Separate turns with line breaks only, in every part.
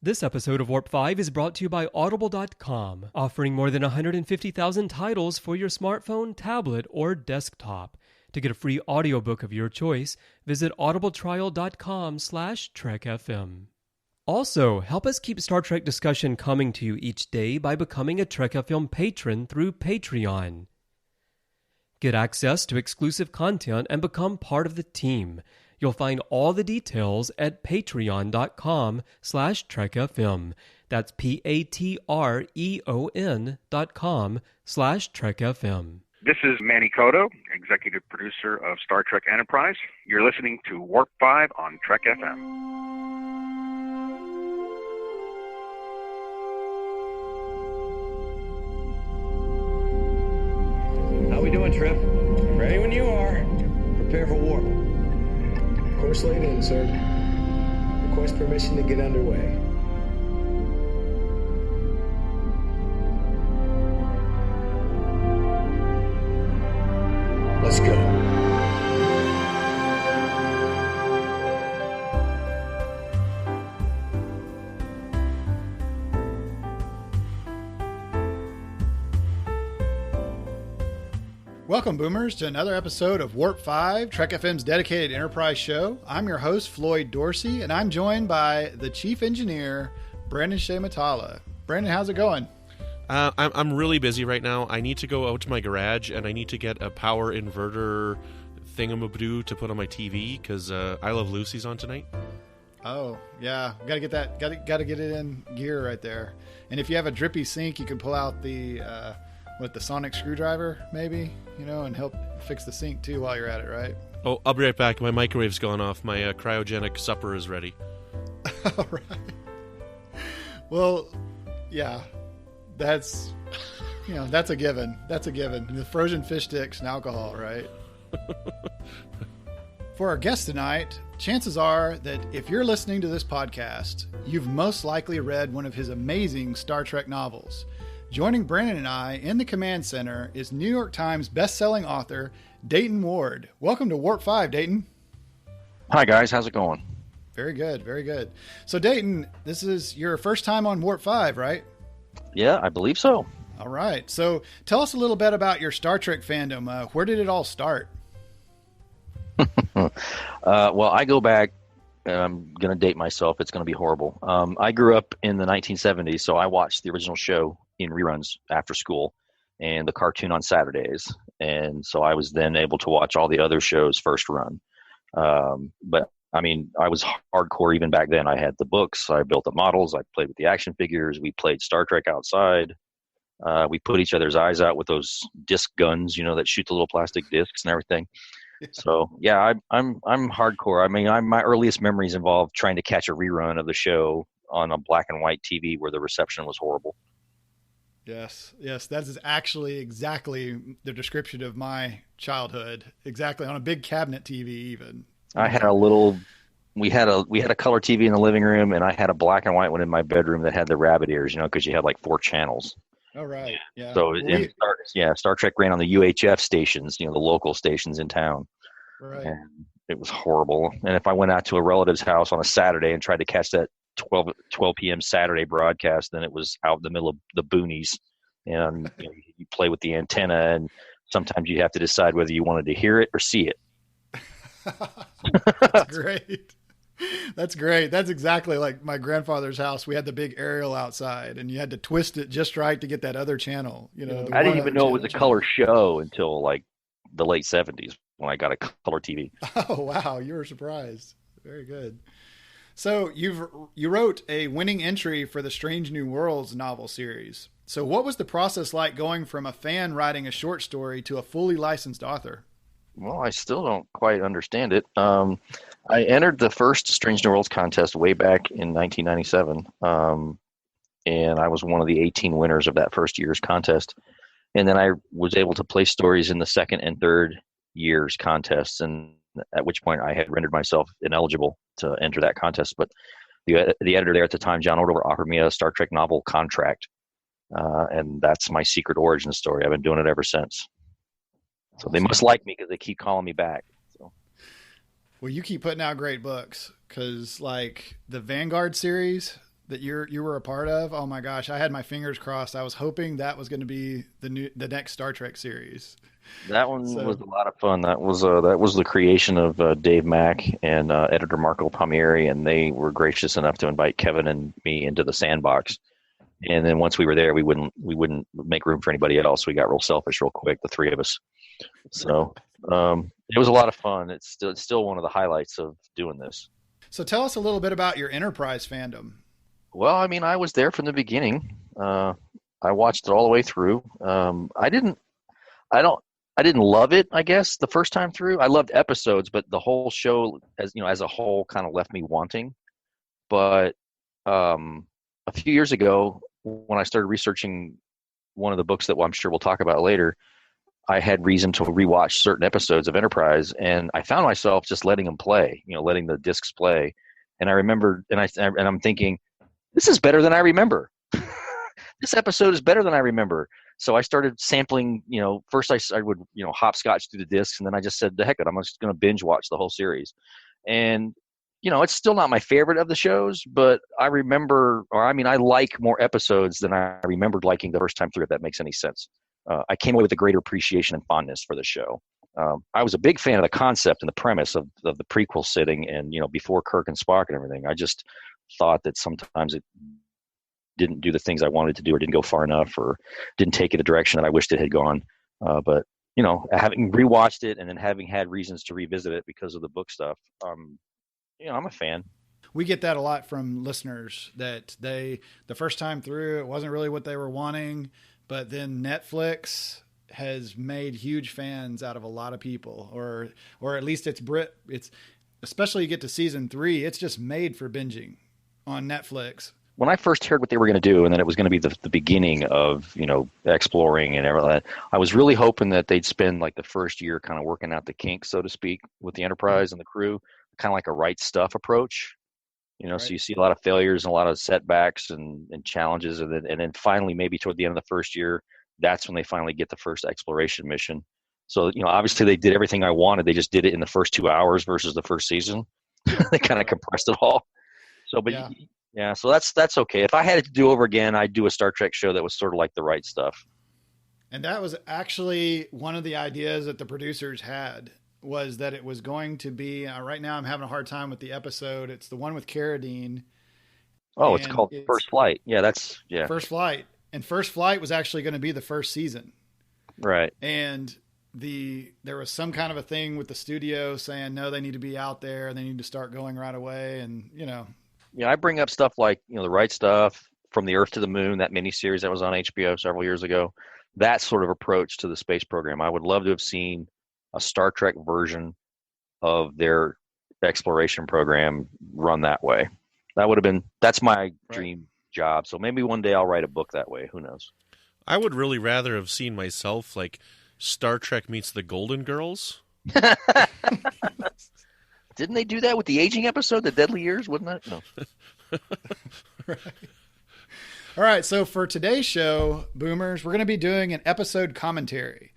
This episode of Warp 5 is brought to you by Audible.com, offering more than 150,000 titles for your smartphone, tablet, or desktop. To get a free audiobook of your choice, visit audibletrial.com/trekfm. Also, help us keep Star Trek discussion coming to you each day by becoming a Trek FM patron through Patreon. Get access to exclusive content and become part of the team. You'll find all the details at patreon.com/trekfm. That's patreon.com/trekfm.
This is Manny Cotto, executive producer of Star Trek Enterprise. You're listening to Warp 5 on Trek FM.
How we doing, Trip? Ready when you are. Prepare for warp.
Course laid in, sir. Request permission to get underway. Let's go.
Welcome, Boomers, to another episode of Warp 5, Trek FM's dedicated Enterprise show. I'm your host, Floyd Dorsey, and I'm joined by the Chief Engineer, Brandon Shea Matala. Brandon, how's it going?
I'm really busy right now. I need to go out to my garage, and I need to get a power inverter thingamaboo to put on my TV, because I Love Lucy's on tonight.
Oh, yeah. Got to get that. Got to get it in gear right there. And if you have a drippy sink, you can pull out the sonic screwdriver, maybe, and help fix the sink too while you're at it, right?
Oh, I'll be right back. My microwave's gone off. My cryogenic supper is ready.
All right. Well, yeah, that's a given. That's a given. The frozen fish sticks and alcohol, right? For our guest tonight, chances are that if you're listening to this podcast, you've most likely read one of his amazing Star Trek novels. Joining Brandon and I in the command center is New York Times bestselling author Dayton Ward. Welcome to Warp 5, Dayton.
Hi, guys. How's it going?
Very good. Very good. So, Dayton, this is your first time on Warp 5, right?
Yeah, I believe so.
All right. So, tell us a little bit about your Star Trek fandom. Where did it all start?
Well, I go back, and I'm going to date myself. It's going to be horrible. I grew up in the 1970s, so I watched the original show in reruns after school and the cartoon on Saturdays. And so I was then able to watch all the other shows first run. But I mean, I was hardcore even back then. I had the books, I built the models, I played with the action figures, we played Star Trek outside. We put each other's eyes out with those disc guns, that shoot the little plastic discs and everything. So yeah, I'm hardcore. I mean, my earliest memories involve trying to catch a rerun of the show on a black and white TV where the reception was horrible.
Yes, that is actually exactly the description of my childhood. Exactly, on a big cabinet TV even.
I had we had a color TV in the living room, and I had a black and white one in my bedroom that had the rabbit ears, because you had like 4 channels.
Oh, right. Yeah.
So Star Trek ran on the UHF stations, the local stations in town.
Right.
And it was horrible. And if I went out to a relative's house on a Saturday and tried to catch that 12 p.m. Saturday broadcast, then it was out in the middle of the boonies, and you play with the antenna, and sometimes you have to decide whether you wanted to hear it or see it.
That's great. That's great. That's exactly like my grandfather's house. We had the big aerial outside, and you had to twist it just right to get that other channel.
I didn't even know it was a color show until like the late 70s when I got a color TV.
Oh, wow. You were surprised. Very good. So you wrote a winning entry for the Strange New Worlds novel series. So what was the process like going from a fan writing a short story to a fully licensed author?
Well, I still don't quite understand it. I entered the first Strange New Worlds contest way back in 1997, and I was one of the 18 winners of that first year's contest. And then I was able to place stories in the second and third year's contests, and at which point I had rendered myself ineligible to enter that contest. But the editor there at the time, John Ordover, offered me a Star Trek novel contract, and that's my secret origin story. I've been doing it ever since. So they must like me because they keep calling me back. So.
Well, you keep putting out great books, because like the Vanguard series, that you were a part of. Oh my gosh, I had my fingers crossed. I was hoping that was going to be the next Star Trek series.
That one was a lot of fun. That was the creation of Dave Mack and editor Marco Palmieri, and they were gracious enough to invite Kevin and me into the sandbox. And then once we were there, we wouldn't make room for anybody else. We got real selfish real quick, the three of us. So it was a lot of fun. It's still one of the highlights of doing this. So
tell us a little bit about your Enterprise fandom.
Well, I mean, I was there from the beginning. I watched it all the way through. I didn't love it, I guess, the first time through. I loved episodes, but the whole show as a whole kind of left me wanting. But a few years ago, when I started researching one of the books that I'm sure we'll talk about later, I had reason to rewatch certain episodes of Enterprise, and I found myself just letting them play, letting the discs play. And I remembered, and I'm thinking, this is better than I remember. This episode is better than I remember. So I started sampling, first I would, hopscotch through the discs, and then I just said, the heck of it, I'm just going to binge watch the whole series. And, it's still not my favorite of the shows, but I like more episodes than I remembered liking the first time through, if that makes any sense. I came away with a greater appreciation and fondness for the show. I was a big fan of the concept and the premise of the prequel sitting and, before Kirk and Spock and everything. I just thought that sometimes it didn't do the things I wanted to do, or didn't go far enough, or didn't take it a direction that I wished it had gone. But, having rewatched it and then having had reasons to revisit it because of the book stuff, I'm a fan.
We get that a lot from listeners, that the first time through, it wasn't really what they were wanting, but then Netflix has made huge fans out of a lot of people, or at least it's especially you get to season 3, it's just made for binging on Netflix.
When I first heard what they were going to do, and then it was going to be the beginning of, exploring and everything, I was really hoping that they'd spend like the first year kind of working out the kinks, so to speak, with the Enterprise and the crew, kind of like a right stuff approach. Right. So you see a lot of failures and a lot of setbacks and challenges. And then finally, maybe toward the end of the first year, that's when they finally get the first exploration mission. So, obviously they did everything I wanted. They just did it in the first 2 hours versus the first season. They kind of compressed it all. So, but yeah, so that's okay. If I had it to do over again, I'd do a Star Trek show that was sort of like the right stuff.
And that was actually one of the ideas that the producers had, was that it was going to be, right now I'm having a hard time with the episode. It's the one with Carradine.
Oh, it's called First Flight. Yeah,
First Flight. And First Flight was actually going to be the first season.
Right.
And there was some kind of a thing with the studio saying, no, they need to be out there. They need to start going right away. And,
Yeah, I bring up stuff like, the right stuff, From the Earth to the Moon, that miniseries that was on HBO several years ago. That sort of approach to the space program. I would love to have seen a Star Trek version of their exploration program run that way. That's my dream job. So maybe one day I'll write a book that way. Who knows?
I would really rather have seen myself like Star Trek meets the Golden Girls.
Didn't they do that with the aging episode, The Deadly Years? Wouldn't that? No.
Right. All right. So for today's show, Boomers, we're going to be doing an episode commentary.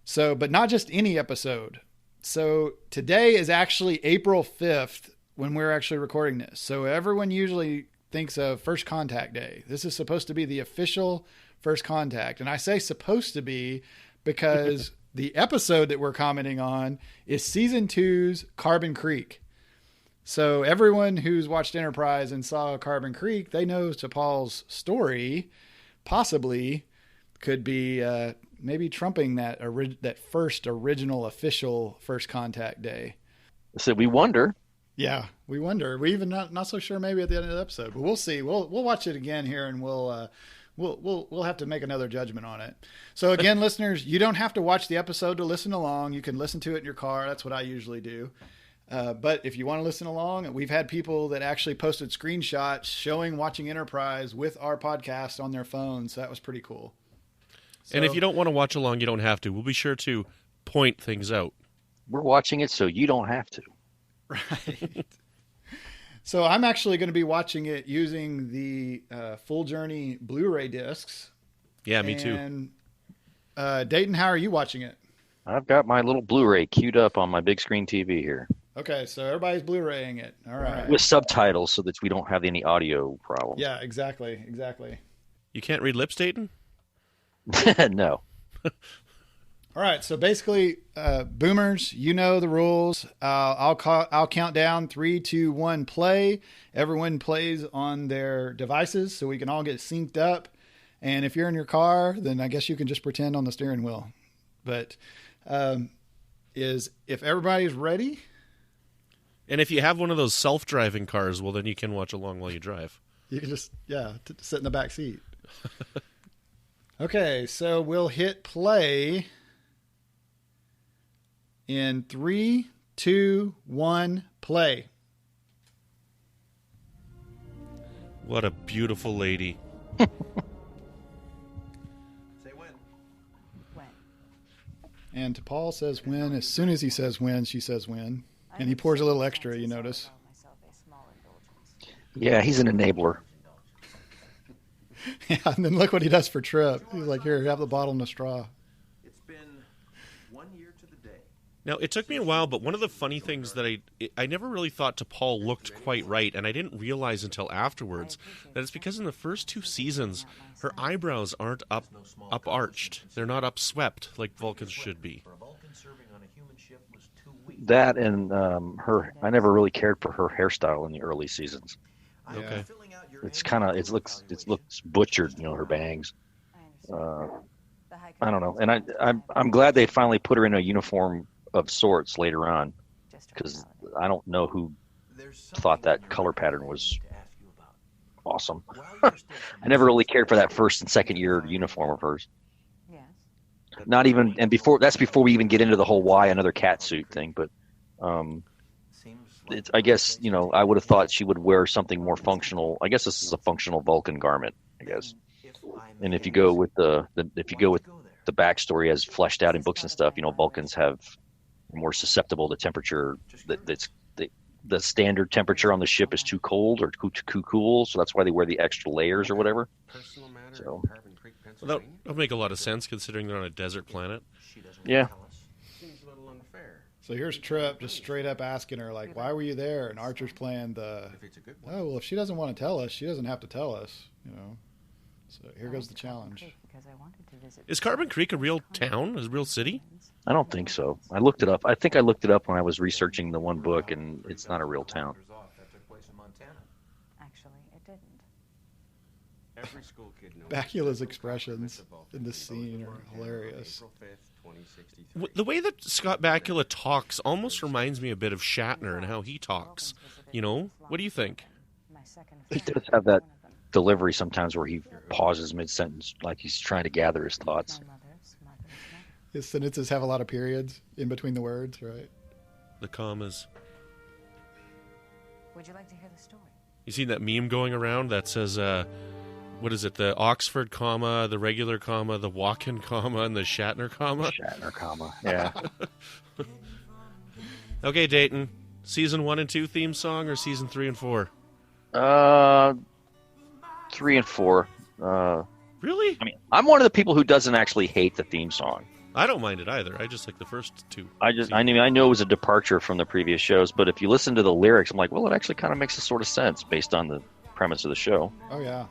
So, but not just any episode. So today is actually April 5th when we're actually recording this. So everyone usually thinks of First Contact Day. This is supposed to be the official First Contact. And I say supposed to be because the episode that we're commenting on is season 2's Carbon Creek. So everyone who's watched Enterprise and saw Carbon Creek, they know T'Pol's story possibly could be maybe trumping that first original official First Contact Day.
So we wonder.
Yeah, we wonder. We even not so sure maybe at the end of the episode, but we'll see. We'll watch it again here, and we'll have to make another judgment on it. So again, listeners, you don't have to watch the episode to listen along. You can listen to it in your car. That's what I usually do. But if you want to listen along, we've had people that actually posted screenshots showing watching Enterprise with our podcast on their phones. So that was pretty cool.
And if you don't want to watch along, you don't have to. We'll be sure to point things out.
We're watching it so you don't have to.
Right. So I'm actually going to be watching it using the Full Journey Blu-ray discs.
Yeah, me too.
And Dayton, how are you watching it?
I've got my little Blu-ray queued up on my big screen TV here.
Okay, so everybody's Blu-raying it. All right.
With subtitles so that we don't have any audio problems.
Yeah, exactly.
You can't read lips, Dayton?
No.
All right, so basically, boomers, you know the rules. I'll count down 3, 2, 1, play. Everyone plays on their devices so we can all get synced up. And if you're in your car, then I guess you can just pretend on the steering wheel. But if everybody's ready.
And if you have one of those self-driving cars, well, then you can watch along while you drive.
You can just, sit in the back seat. Okay, so we'll hit play in 3, 2, 1, play.
What a beautiful lady.
Say when.
And to Paul says when. As soon as he says when, she says when. And he pours a little extra, you notice.
Yeah, he's an enabler.
Yeah, and then look what he does for Trip. He's like, here, have the bottle and the straw.
It's been 1 year to the day.
Now, it took me a while, but one of the funny things that I never really thought T'Pol looked quite right, and I didn't realize until afterwards that it's because in the first 2 seasons, her eyebrows aren't up-arched. They're not upswept like Vulcans should be.
That and I never really cared for her hairstyle in the early seasons.
Okay.
It's kind of it looks butchered, her bangs. I don't know, and I'm glad they finally put her in a uniform of sorts later on, because I don't know who thought that color pattern was awesome. I never really cared for that first and second year uniform of hers. Not even, and before we even get into the whole why another cat suit thing, but I guess, I would have thought she would wear something more functional. I guess this is a functional Vulcan garment, I guess. And if you go with the backstory as fleshed out in books and stuff, Vulcans have more susceptible to temperature. The standard temperature on the ship is too cold or too cool, so that's why they wear the extra layers or whatever. So
Well, that would make a lot of sense considering they're on a desert planet.
Yeah.
Seems a little unfair.
So here's Trip just straight up asking her, like, why were you there? And Archer's playing if she doesn't want to tell us, she doesn't have to tell us, So here goes the challenge.
Is Carbon Creek a real town? A real city?
I don't think so. I looked it up. I think I looked it up when I was researching the one book, and it's not a real town.
Actually, it didn't.
Every school kid knows
Bakula's expressions in this scene are hilarious.
The way that Scott Bakula talks almost reminds me a bit of Shatner and how he talks. What do you think?
He does have that delivery sometimes where he pauses mid-sentence like he's trying to gather his thoughts.
His sentences have a lot of periods in between the words, right?
The commas.
Would you like to hear the story?
You seen that meme going around that says, what is it, the Oxford comma, the regular comma, the walk-in comma, and the Shatner comma?
Shatner comma, yeah.
Okay, Dayton. Season 1 and 2 theme song or season 3 and 4?
3 and 4.
Really?
I mean, I'm one of the people who doesn't actually hate the theme song.
I don't mind it either. I just like the first 2.
I know it was a departure from the previous shows, but if you listen to the lyrics, I'm like, well, it actually kind of makes a sort of sense based on the premise of the show.
Oh yeah,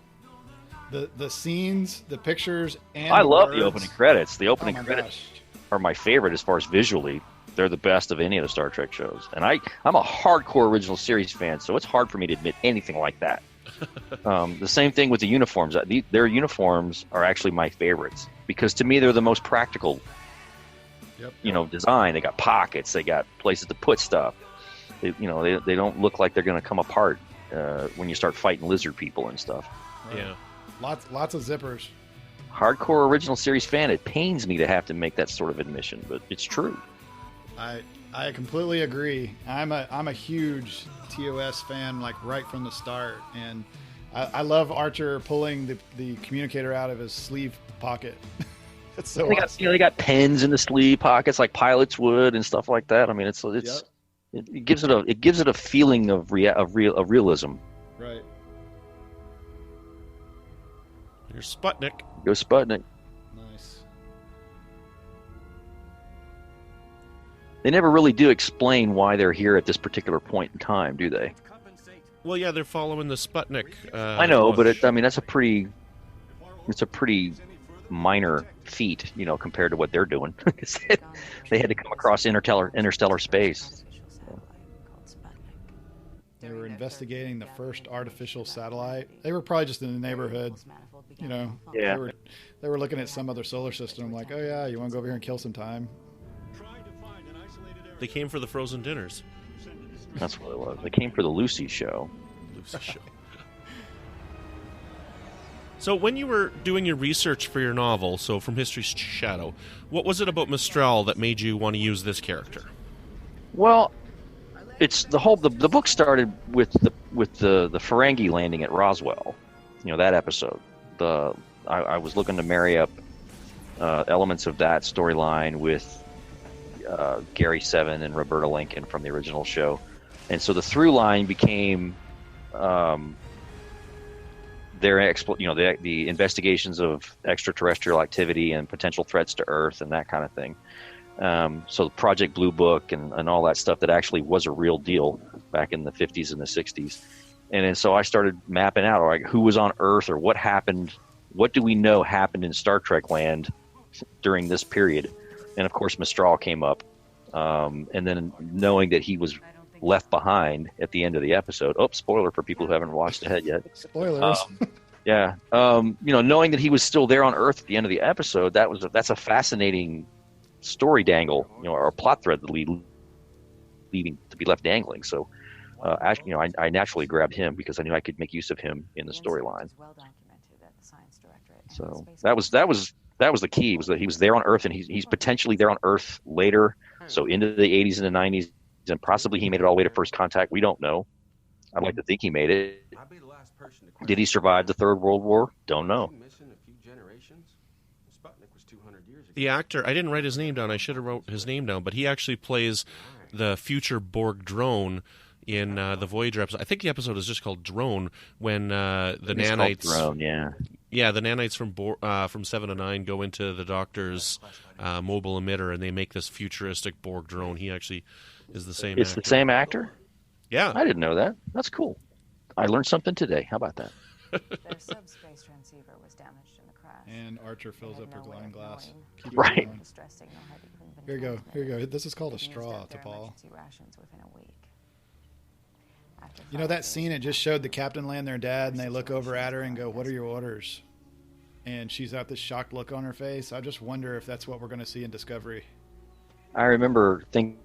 the scenes, the pictures, and
I love
words.
the opening credits. The opening credits
Gosh.
are my favorite as far as visually. They're the best of any of the Star Trek shows, and I'm a hardcore original series fan, so it's hard for me to admit anything like that. The same thing with the uniforms. Their uniforms are actually my favorites because to me they're the most practical.
Yep.
Design. They got pockets. They got places to put stuff. They don't look like they're going to come apart when you start fighting lizard people and stuff.
Right.
Yeah.
Lots of zippers.
Hardcore original series fan. It pains me to have to make that sort of admission, but it's true.
I completely agree. I'm a huge TOS fan, like right from the start, and I love Archer pulling the communicator out of his sleeve pocket. It's so awesome.
They got pens in the sleeve pockets like pilots would and stuff like that. I mean, it gives it a feeling of realism.
Right.
Here's Sputnik.
Go Sputnik.
Nice.
they never really do explain why they're here at this particular point in time, do they?
Well, yeah, they're following the Sputnik.
I know, but that's a pretty minor feat, compared to what they're doing. They had to come across interstellar space.
They were investigating the first artificial satellite. They were probably just in the neighborhood,
Yeah.
They were looking at some other solar system, like, oh yeah, you want to go over here and kill some time?
They came for the frozen dinners.
That's what it was. They came for the Lucy show.
Lucy show. So when you were doing your research for your novel, so From History's Shadow, what was it about Mistral that made you want to use this character?
Well, it's the book started with the Ferengi landing at Roswell. That episode. I was looking to marry up elements of that storyline with Gary Seven and Roberta Lincoln from the original show, and so the through line became the investigations of extraterrestrial activity and potential threats to Earth and that kind of thing. So Project Blue Book and all that stuff that actually was a real deal back in the 50s and the 60s. And then so I started mapping out who was on Earth or what happened. What do we know happened in Star Trek land during this period? And of course, Mistral came up. And then knowing that he was left behind at the end of the episode. Oh, spoiler for people who haven't watched ahead yet.
Spoilers.
Yeah. Knowing that he was still there on Earth at the end of the episode, that's a fascinating story dangle, or a plot thread that leaving to be left dangling. So, I naturally grabbed him because I knew I could make use of him in the storyline. So that was the key, was that he was there on Earth, and he's potentially there on Earth later, so into the 80s and the 90s, and possibly he made it all the way to First Contact. We don't know. I'd like to think he made it. Did he survive the Third World War? Don't know.
The actor, I didn't write his name down. I should have wrote his name down, but he actually plays the future Borg drone in the Voyager episode. I think the episode is just called Drone, when the nanites.
Drone, yeah.
Yeah, the nanites from 7 to 9 go into the Doctor's mobile emitter, and they make this futuristic Borg drone. He actually is the same.
It's
actor.
the same actor?
Yeah.
I didn't know that. That's cool. I learned something today. How about that?
Their subspace transceiver was damaged in the crash.
And Archer fills up her glowing glass.
Right.
Here you go. Here you go. This is called a straw to Paul. That scene, it just showed the captain land their dad, and they look over at her and go, "What are your orders?" And she's got this shocked look on her face. I just wonder if that's what we're going to see in Discovery.
I remember thinking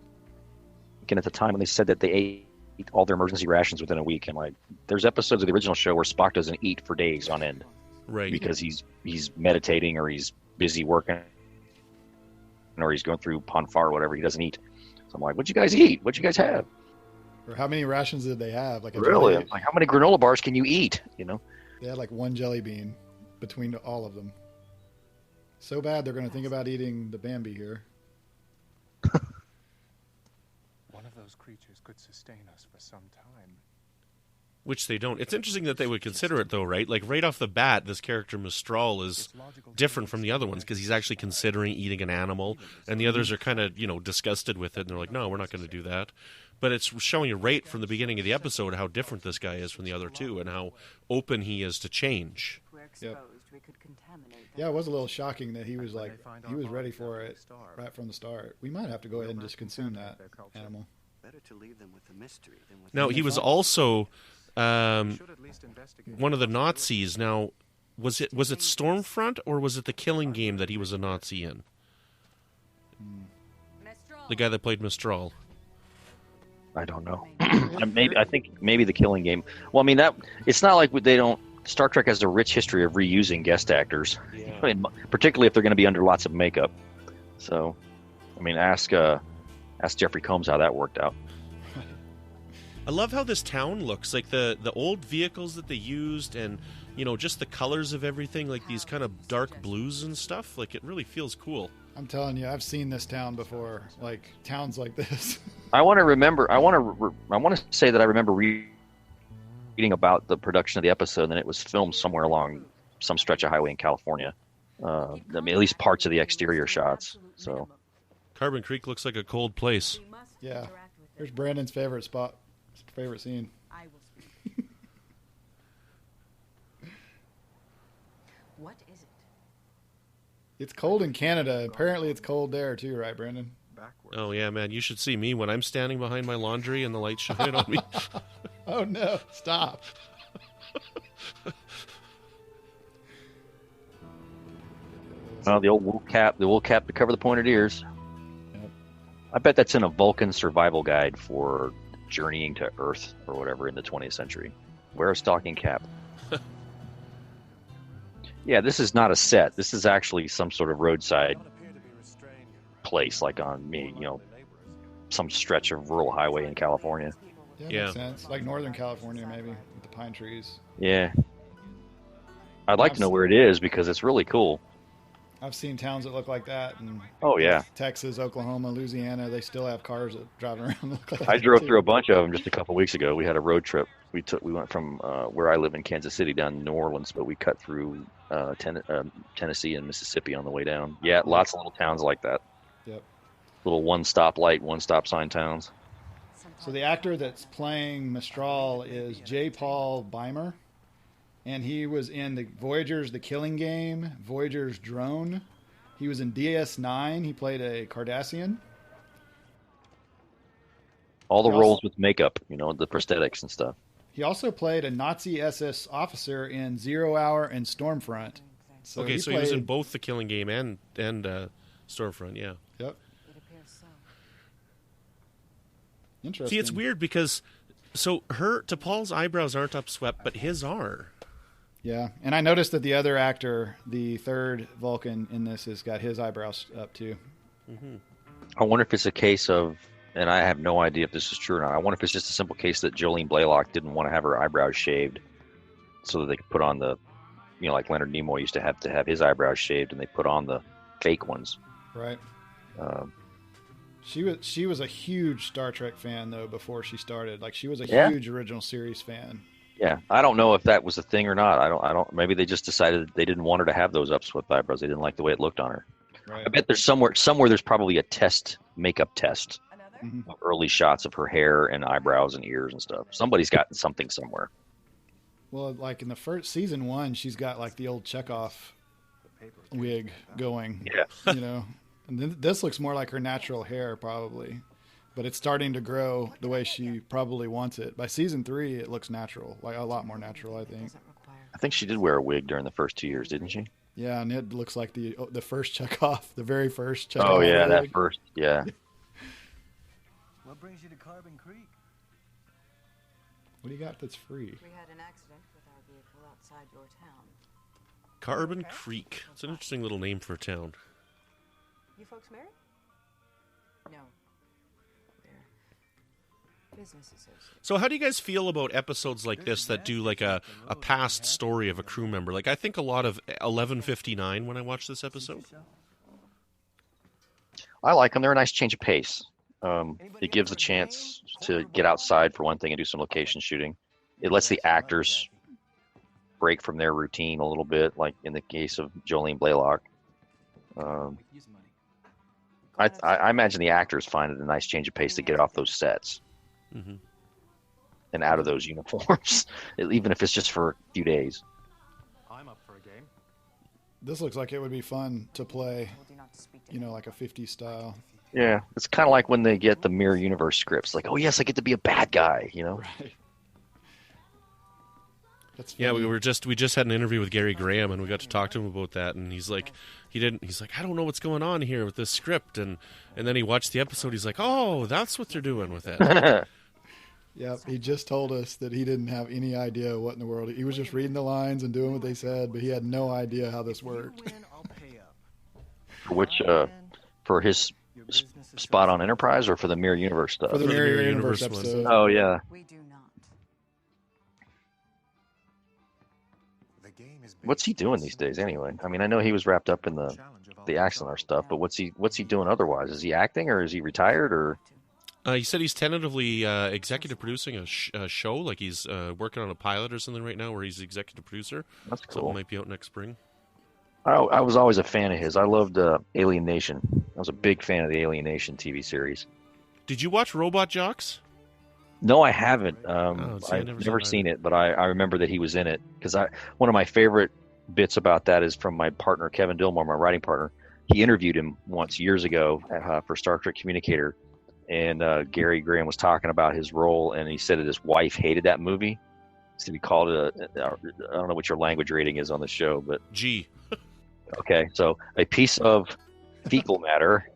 at the time when they said that they ate all their emergency rations within a week. I'm like, there's episodes of the original show where Spock doesn't eat for days on end.
Right.
Because he's meditating, or he's busy working, or he's going through Ponfar or whatever. He doesn't eat. So I'm like, what'd you guys eat? What'd you guys have?
Or how many rations did they have? Like
really? Like, how many granola bars can you eat?
They had like one jelly bean between all of them. So bad they're going to think about eating the Bambi here.
One of those creatures could sustain us for some time.
Which they don't. It's interesting that they would consider it, though, right? Like, right off the bat, this character Mistral is different from the other ones, because he's actually considering eating an animal, and the others are kind of, disgusted with it, and they're like, no, we're not going to do that. But it's showing you right from the beginning of the episode how different this guy is from the other two, and how open he is to change.
Yep. Yeah, it was a little shocking that he was ready for it right from the start. We might have to go ahead and just consume that animal.
Better to leave them with the mystery than with
Now, he was also one of the Nazis. Now, was it Stormfront, or was it The Killing Game that he was a Nazi in? The guy that played Mistral.
I don't know. I think maybe The Killing Game. Well, I mean, it's not like they don't. Star Trek has a rich history of reusing guest actors, particularly if they're going to be under lots of makeup. So, I mean, ask Jeffrey Combs how that worked out.
I love how this town looks, like the old vehicles that they used, and just the colors of everything, like these kind of dark blues and stuff. Like, it really feels cool.
I'm telling you, I've seen this town before, like towns like this.
I want to say that I remember reading about the production of the episode, and it was filmed somewhere along some stretch of highway in California. At least parts of the exterior shots. So
Carbon Creek looks like a cold place.
Yeah. Here's Brandon's favorite spot, favorite scene.
I will speak. What is it?
It's cold in Canada. Apparently it's cold there too, right, Brandon?
Oh, yeah, man. You should see me when I'm standing behind my laundry and the lights shine on me.
Oh, no. Stop.
Oh, the old wool cap to cover the pointed ears.
Yep.
I bet that's in a Vulcan survival guide for journeying to Earth or whatever in the 20th century. Wear a stocking cap. Yeah, this is not a set. This is actually some sort of roadside place, like on some stretch of rural highway in California.
Yeah, makes sense. Like Northern California, maybe, with the pine trees.
Yeah. I'd like to know where it is because it's really cool.
I've seen towns that look like that. And
oh, yeah.
Texas, Oklahoma, Louisiana, they still have cars that drive around that look like that.
I drove through a bunch of them just a couple of weeks ago. We had a road trip. We went from where I live in Kansas City down to New Orleans, but we cut through Tennessee and Mississippi on the way down. Yeah, lots of little towns like that.
Yep.
Little one-stop light, one-stop sign towns.
So the actor that's playing Mistral is J. Paul Beimer, and he was in the Voyager's The Killing Game, Voyager's Drone. He was in DS9. He played a Cardassian.
All the roles with makeup, the prosthetics and stuff.
He also played a Nazi SS officer in 0 Hour and Stormfront.
So he was in both The Killing Game and Stormfront, yeah.
Yep. Interesting.
See, it's weird because to Paul's eyebrows aren't upswept, but his are.
Yeah, and I noticed that the other actor, the third Vulcan in this, has got his eyebrows up too.
Mm-hmm.
I wonder if it's a case of, and I have no idea if this is true or not, I wonder if it's just a simple case that Jolene Blaylock didn't want to have her eyebrows shaved so that they could put on the, like Leonard Nimoy used to have his eyebrows shaved and they put on the fake ones.
Right. She was a huge Star Trek fan though before she started. Like she was a huge original series fan.
Yeah, I don't know if that was a thing or not. I don't. Maybe they just decided they didn't want her to have those upswept eyebrows. They didn't like the way it looked on her.
Right.
I bet there's somewhere there's probably a makeup test of early shots of her hair and eyebrows and ears and stuff. Somebody's gotten something somewhere.
Well, like in the first season 1, she's got like the old Chekhov wig going.
Yeah.
And then this looks more like her natural hair probably, but it's starting to grow the way she probably wants it. By season 3, it looks natural, like a lot more natural, I think.
I think she did wear a wig during the first 2 years, didn't she?
Yeah, and it looks like the first Chekhov, the very first Chekhov.
Oh yeah,
wig.
that first, yeah.
What brings you to Carbon Creek?
What do you got that's free?
We had an accident with our vehicle outside your town.
Carbon Creek. It's an interesting little name for a town.
You folks married? No. We're business associates.
So how do you guys feel about episodes like this that do like a past story of a crew member? Like I think a lot of 1159 when I watch this episode.
I like them. They're a nice change of pace. It gives a chance to get outside for one thing and do some location shooting. It lets the actors break from their routine a little bit, like in the case of Jolene Blaylock. I imagine the actors find it a nice change of pace to get off those sets and out of those uniforms, even if it's just for a few days.
I'm up for a game.
This looks like it would be fun to play, like a 50s style.
Yeah, it's kind of like when they get the Mirror Universe scripts. Like, oh yes, I get to be a bad guy,
Right. That's funny.
Yeah, we just had an interview with Gary Graham, and we got to talk to him about that. And he's like, I don't know what's going on here with this script. And then he watched the episode. He's like, oh, that's what they're doing with it.
Yep, he just told us that he didn't have any idea what in the world. He was just reading the lines and doing what they said, but he had no idea how this worked.
For his spot on Enterprise or for the Mirror Universe stuff?
For the Mirror Universe episode.
Oh, yeah.
We do not.
What's he doing these days anyway? I mean, I know he was wrapped up in the Axonar stuff, but what's he doing otherwise? Is he acting or is he retired or?
He said he's tentatively executive producing a show, like he's working on a pilot or something right now where he's executive producer.
That's cool.
Something might be out next spring.
I was always a fan of his. I loved Alien Nation. I was a big fan of the Alien Nation TV series.
Did you watch Robot Jocks?
No, I haven't.
See,
I've never seen it, but I remember that he was in it because one of my favorite bits about that is from my partner Kevin Dillmore, my writing partner. He interviewed him once years ago for Star Trek Communicator, and Gary Graham was talking about his role, and he said that his wife hated that movie. So he called it I don't know what your language rating is on the show, but
G.
Okay, so a piece of fecal matter,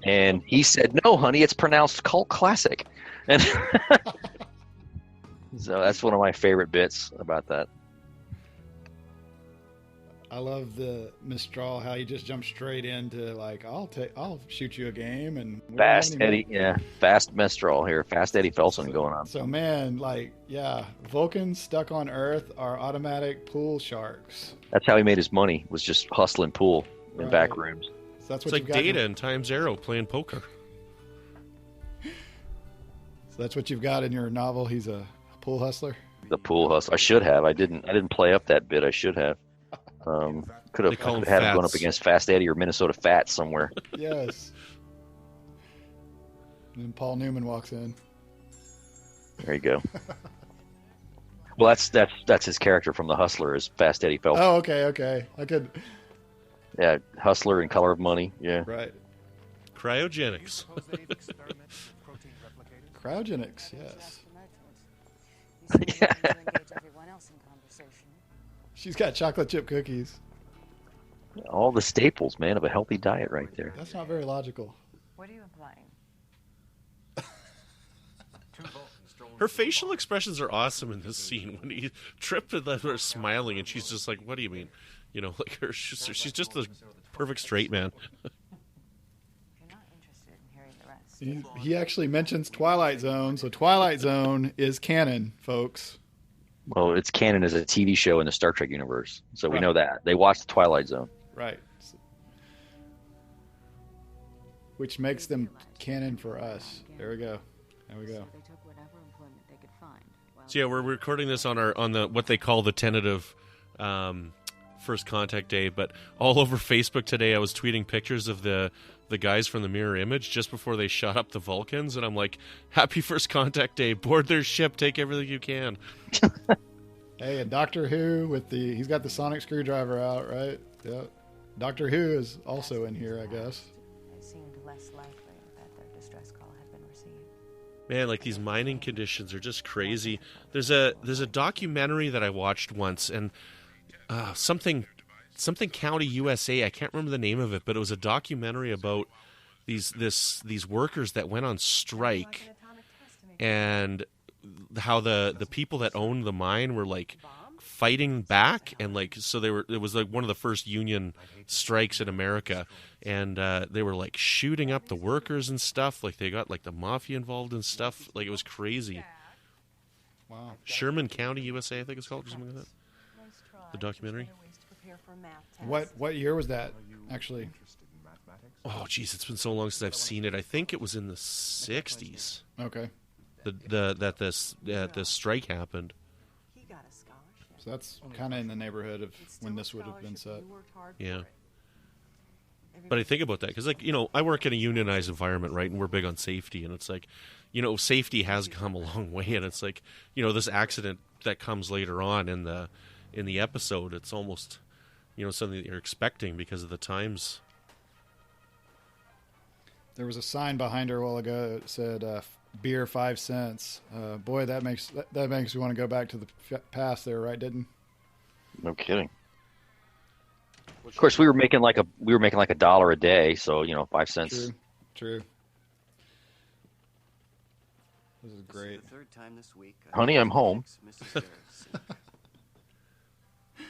and he said, "No, honey, it's pronounced cult classic." And so that's one of my favorite bits about that.
I love the Mistral, how he just jumped straight into like, I'll shoot you a game and
Fast Eddie, fast Mistral here, fast Eddie Felson going on.
So man, like, yeah, Vulcans stuck on Earth are automatic pool sharks.
That's how he made his money, was just hustling pool in back rooms.
So that's
it's like Data in Times Arrow playing poker.
So that's what you've got in your novel. He's a pool hustler.
The pool hustler. I should have. I didn't play up that bit. I should have. Could have had him going up against Fast Eddie or Minnesota Fats somewhere.
Yes. And then Paul Newman walks in.
There you go. Well, that's his character from The Hustler, is Fast Eddie Felton.
Oh, okay. I could.
Yeah, Hustler in Color of Money. Yeah.
Right.
Cryogenics.
Cryogenics, yes.
Yeah.
She's got chocolate chip cookies.
All the staples, man, of a healthy diet right there.
That's not very logical.
What are you implying?
Her facial expressions are awesome in this scene. When he tripped and let her smiling, and she's just like, "What do you mean?" You know, like she's just the perfect straight man.
He actually mentions Twilight Zone, so Twilight Zone is canon, folks.
Well, it's canon as a TV show in the Star Trek universe, so we know that. They watched the Twilight Zone.
Right. Which makes them canon for us. There we go.
So yeah, we're recording this on the what they call the tentative first contact day, but all over Facebook today I was tweeting pictures of the guys from the Mirror Image just before they shot up the Vulcans, and I'm like, happy first contact day, board their ship, take everything you can.
Hey, and Doctor Who he's got the sonic screwdriver out, right? Yeah. Doctor Who is also in here, I guess.
It seemed less likely that their distress call had been received.
Man, like these mining conditions are just crazy. There's a documentary that I watched once, and something County USA. I can't remember the name of it, but it was a documentary about these workers that went on strike, and how the people that owned the mine were like fighting back, and like so it was like one of the first union strikes in America, and they were like shooting up the workers and stuff. Like they got like the mafia involved and stuff. Like it was crazy.
Wow.
Sherman County USA, I think it's called, or something like that. The documentary.
What year was that, actually?
Oh, geez, it's been so long since I've seen it. I think it was in the 60s.
Okay.
That this strike happened.
So that's kind of in the neighborhood of when this would have been set.
Yeah. But I think about that because, like, you know, I work in a unionized environment, right, and we're big on safety, and it's like, you know, safety has come a long way, and it's like, you know, this accident that comes later on in the episode, it's almost, you know, something that you're expecting because of the times.
There was a sign behind her a while ago that said beer 5 cents. Boy, that makes you want to go back to the past there, right, Didn't?
No kidding. Of course, we were making like $1 a day, so you know, 5 cents.
True. This is great.
Honey, I'm home.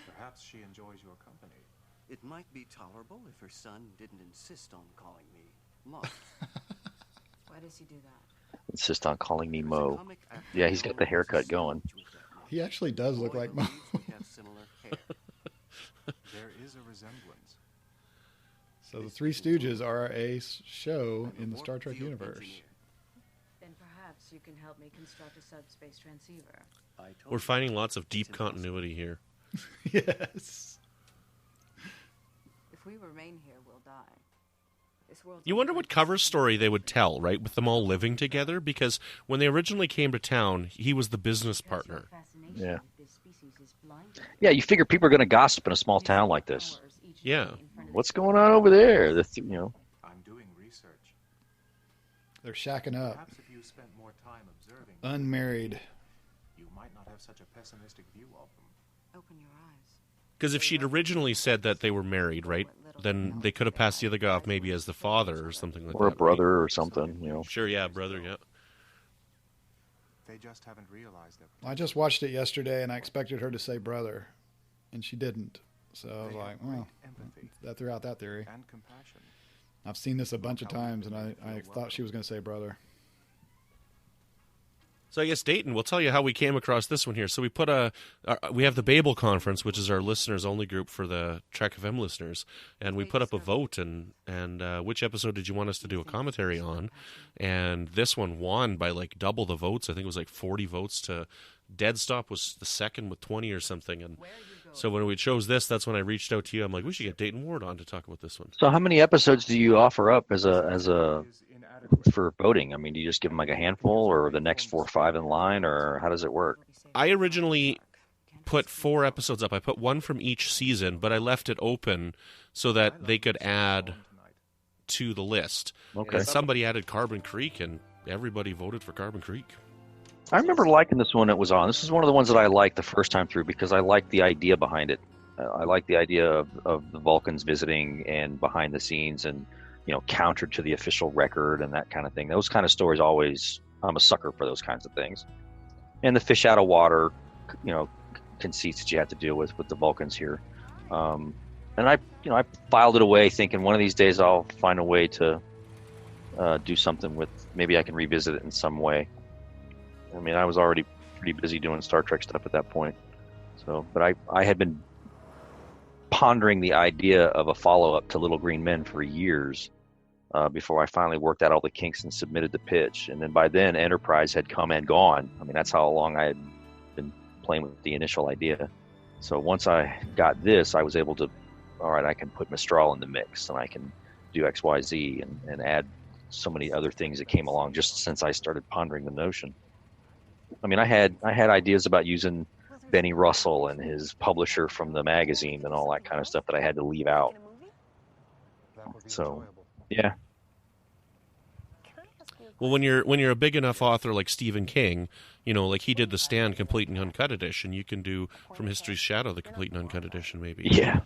Perhaps she enjoys your company.
It might be tolerable if her son didn't insist on calling me Mo.
Why does he do that?
Insist on calling me Mo. Yeah, he's got the haircut going.
He actually does look like Mo.
There is a resemblance.
So the Three Stooges are a show in the Star Trek universe.
Then perhaps you can help me construct a subspace transceiver.
We're finding lots of deep continuity here.
Yes.
remain here will die. This world's
You wonder what cover story they would tell, right, with them all living together? Because when they originally came to town, he was the business partner.
Yeah. Yeah, you figure people are going to gossip in a small town like this.
Yeah.
What's going on over there?
I'm doing research.
They're shacking up.
Perhaps if you spent more time observing,
Unmarried.
you might not have such a pessimistic view of them.
Open your eyes.
Because if she'd originally said that they were married, right, then they could have passed the other guy off maybe as the father or something like that.
Or a
right?
brother or something.
Sure, yeah, brother, yeah.
They just haven't realized that.
I just watched it yesterday, and I expected her to say brother, and she didn't. So I was like, well, that threw out that theory.
And compassion.
I've seen this a bunch of times, and I thought she was going to say brother.
So I guess, Dayton, we'll tell you how we came across this one here. So we we have the Babel Conference, which is our listeners-only group for the Trek FM listeners, and we put up a vote, and which episode did you want us to do a commentary on? And this one won by like double the votes. I think it was like 40 votes to Dead Stop was the second with 20 or something. And so when we chose this, that's when I reached out to you. I'm like, we should get Dayton Ward on to talk about this one.
So how many episodes do you offer up as a for voting? I mean, do you just give them like a handful, or the next 4 or 5 in line, or how does it work?
I originally put 4 episodes up. I put one from each season, but I left it open so that they could add to the list.
Okay.
And somebody added Carbon Creek, and everybody voted for Carbon Creek.
I remember liking this one it was on. This is one of the ones that I liked the first time through because I liked the idea behind it. I liked the idea of the Vulcans visiting and behind the scenes and, counter to the official record and that kind of thing. Those kind of stories always, I'm a sucker for those kinds of things. And the fish out of water, conceits that you have to deal with the Vulcans here. And I filed it away thinking one of these days I'll find a way to do something with, maybe I can revisit it in some way. I mean, I was already pretty busy doing Star Trek stuff at that point. So, but I had been pondering the idea of a follow-up to Little Green Men for years before I finally worked out all the kinks and submitted the pitch. And then by then, Enterprise had come and gone. I mean, that's how long I had been playing with the initial idea. So once I got this, I was able to, all right, I can put Mistral in the mix, and I can do XYZ and add so many other things that came along just since I started pondering the notion. I mean, I had ideas about using Benny Russell and his publisher from the magazine and all that kind of stuff that I had to leave out. So, yeah.
Well, when you're a big enough author like Stephen King, like he did the Stand complete and uncut edition, you can do From History's Shadow the complete and uncut edition, maybe.
Yeah.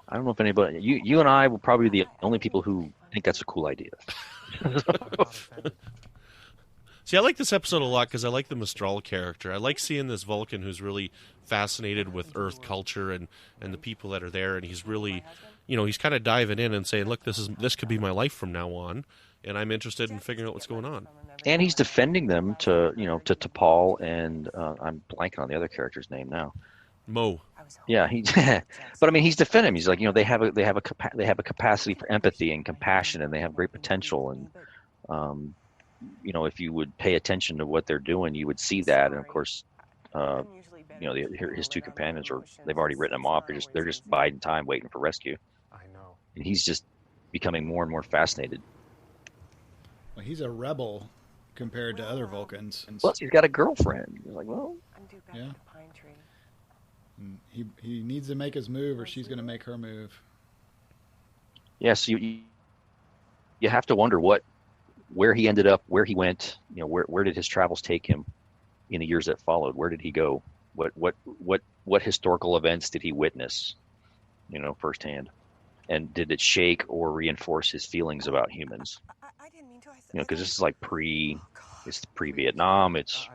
I don't know if anybody, you and I will probably be the only people who think that's a cool idea.
See, I like this episode a lot because I like the Mistral character. I like seeing this Vulcan who's really fascinated with Earth culture and the people that are there, and he's really, he's kind of diving in and saying, look, this could be my life from now on, and I'm interested in figuring out what's going on.
And he's defending them to Paul and I'm blanking on the other character's name now.
Mo.
Yeah, but I mean, he's defending him. He's like, they have a capacity for empathy and compassion, and they have great potential, and if you would pay attention to what they're doing, you would see that. And of course, his 2 companions they've already written him off. They're just biding time, waiting for rescue.
I know.
And he's just becoming more and more fascinated.
Well, he's a rebel compared to other Vulcans.
Plus, he's got a girlfriend. He's like, well,
yeah. And he needs to make his move, or she's going to make her move.
Yes, you have to wonder where he ended up, where he went, where did his travels take him in the years that followed? Where did he go? What historical events did he witness, firsthand? And did it shake or reinforce his feelings about humans? Because this is like it's pre-Vietnam, it's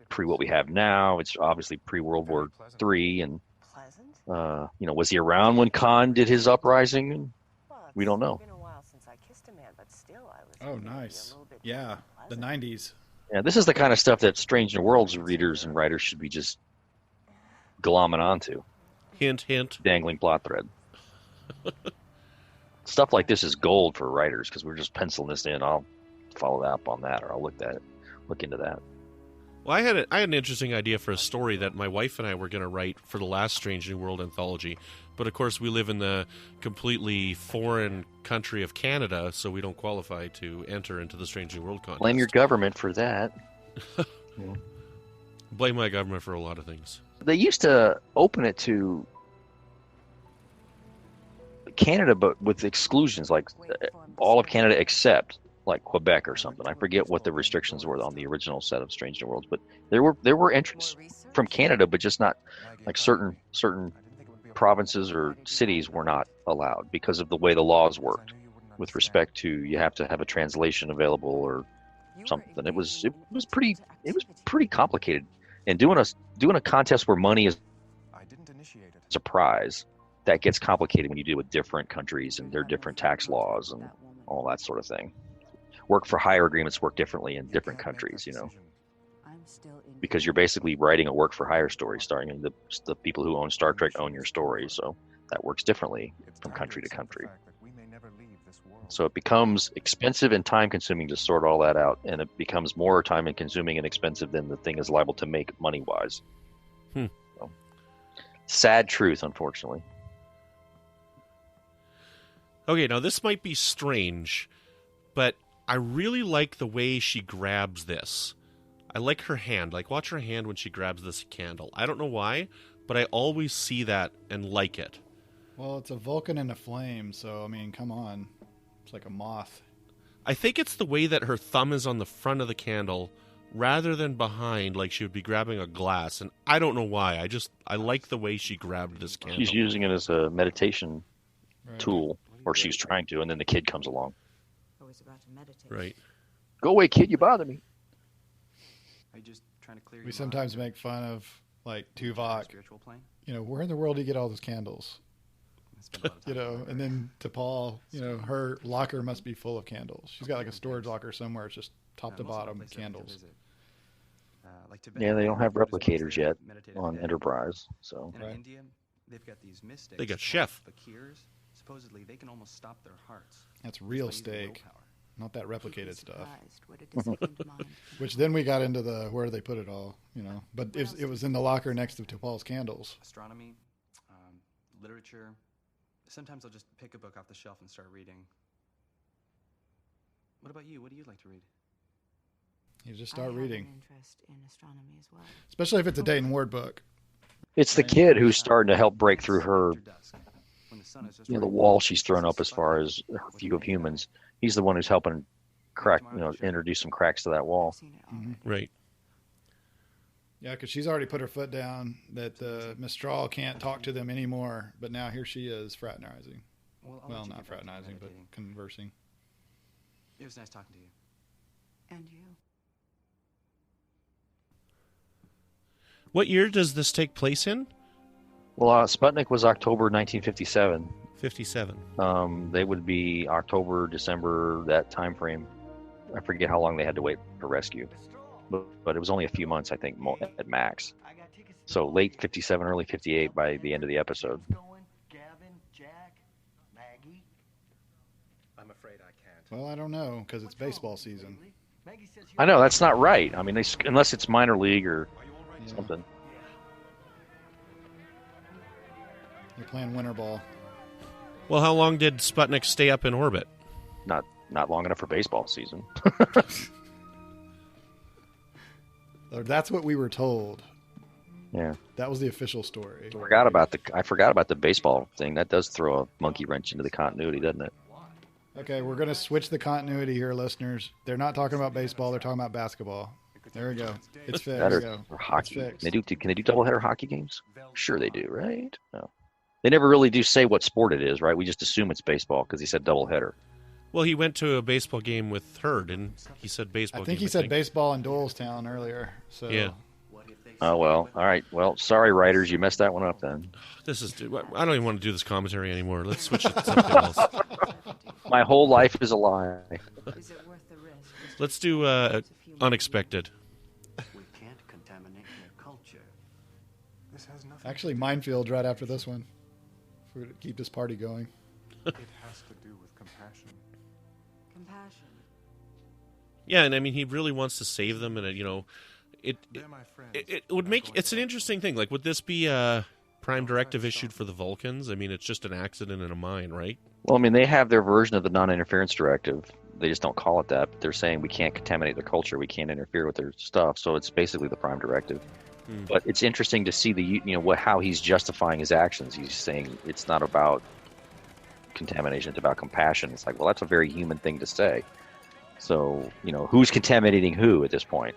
pre what we have now, it's obviously pre-World War III, and was he around when Khan did his uprising? We don't know.
Oh, nice. Yeah, the 90s.
Yeah, this is the kind of stuff that Strange New Worlds readers and writers should be just glomming onto.
Hint, hint.
Dangling plot thread. Stuff like this is gold for writers because we're just penciling this in. I'll follow up on that, or I'll look into that.
Well, I had an interesting idea for a story that my wife and I were going to write for the last Strange New World anthology. But, of course, we live in the completely foreign country of Canada, so we don't qualify to enter into the Strange New World contest.
Blame your government for that. Yeah.
Blame my government for a lot of things.
They used to open it to Canada, but with exclusions, like all of Canada except like Quebec or something. I forget what the restrictions were on the original set of Strange New Worlds, but there were entries from Canada, but just not like certain provinces or cities were not allowed because of the way the laws worked with respect to you have to have a translation available or something. It was pretty complicated. And doing a contest where money is a prize, that gets complicated when you deal with different countries and their different tax laws and all that sort of thing. Work for hire agreements work differently in different countries, because you're basically writing a work for hire story starring the people who own Star Trek own your story, so that works differently from country to country. So it becomes expensive and time consuming to sort all that out, and it becomes more time and consuming and expensive than the thing is liable to make money wise. So, sad truth, unfortunately.
Okay, now this might be strange, but I really like the way she grabs this. I like her hand. Like, watch her hand when she grabs this candle. I don't know why, but I always see that and like it.
Well, it's a Vulcan and a flame, so, I mean, come on. It's like a moth.
I think it's the way that her thumb is on the front of the candle rather than behind, like she would be grabbing a glass. And I don't know why. I like the way she grabbed this candle.
She's using it as a meditation tool, or she's trying to, and then the kid comes along.
Always about to meditate.
Right.
Go away, kid. You bother me.
Are you just trying to clear
We sometimes make fun of, like, Tuvok.
Spiritual plane?
Where in the world do you get all those candles? And then to Paul, her locker must be full of candles. She's got like a storage locker somewhere. It's just top to bottom candles.
Yeah, they don't have replicators yet on Enterprise, so.
In India, they've got these mystics.
They got Chef.
Fakirs. Supposedly, they can almost stop their hearts.
That's real steak, not that replicated stuff. Which then we got into the where they put it all, But it was in the locker next to Paul's candles.
Astronomy, literature. Sometimes I'll just pick a book off the shelf and start reading. What about you? What do you like to read?
You just start reading.
I have an interest in astronomy as well.
Especially if it's a Dayton Ward book.
It's the kid who's starting to help break through her, the wall she's thrown up as far as her view of humans. He's the one who's helping crack, introduce some cracks to that wall.
Mm-hmm.
Right.
Yeah, because she's already put her foot down that the Mistral can't talk to them anymore. But now here she is fraternizing. Well, not fraternizing, but conversing.
It was nice talking to you.
And you.
What year does this take place in?
Well, Sputnik was October 1957.
57.
They would be October, December, that time frame. I forget how long they had to wait for rescue. But it was only a few months, I think, at max. So late 57, early 58 by the end of the episode.
I'm afraid I can't.
Well, I don't know, because it's baseball season.
I know, that's not right. I mean, unless it's minor league or something.
They're playing winter ball.
Well, how long did Sputnik stay up in orbit?
Not long enough for baseball season.
That's what we were told.
Yeah.
That was the official story.
I forgot about the baseball thing. That does throw a monkey wrench into the continuity, doesn't it?
Okay, we're going to switch the continuity here, listeners. They're not talking about baseball. They're talking about basketball. There we go. It's fixed.
Or hockey. Can they do doubleheader hockey games? Sure they do, right? No. They never really do say what sport it is, right? We just assume it's baseball because he said doubleheader.
Well, he went to a baseball game with her, didn't he? Said baseball.
I think he said baseball in Doylestown earlier. So
yeah.
Oh well, all right. Well, sorry, writers, you messed that one up then.
I don't even want to do this commentary anymore. Let's switch it to something else.
My whole life is a lie.
Is it worth the risk?
Let's do unexpected.
We can't contaminate their culture.
This has nothing.
Actually, Minefield right after this one. If we're to keep this party going.
It has to do with compassion.
Compassion.
Yeah, and I mean, he really wants to save them, and it would make it's an interesting thing. Like, would this be a prime directive issued for the Vulcans? I mean, it's just an accident in a mine, right?
Well, I mean, they have their version of the non-interference directive. They just don't call it that. But they're saying we can't contaminate their culture. We can't interfere with their stuff. So it's basically the prime directive. But it's interesting to see how he's justifying his actions. He's saying it's not about contamination, it's about compassion. It's like, well, that's a very human thing to say. So, who's contaminating who at this point?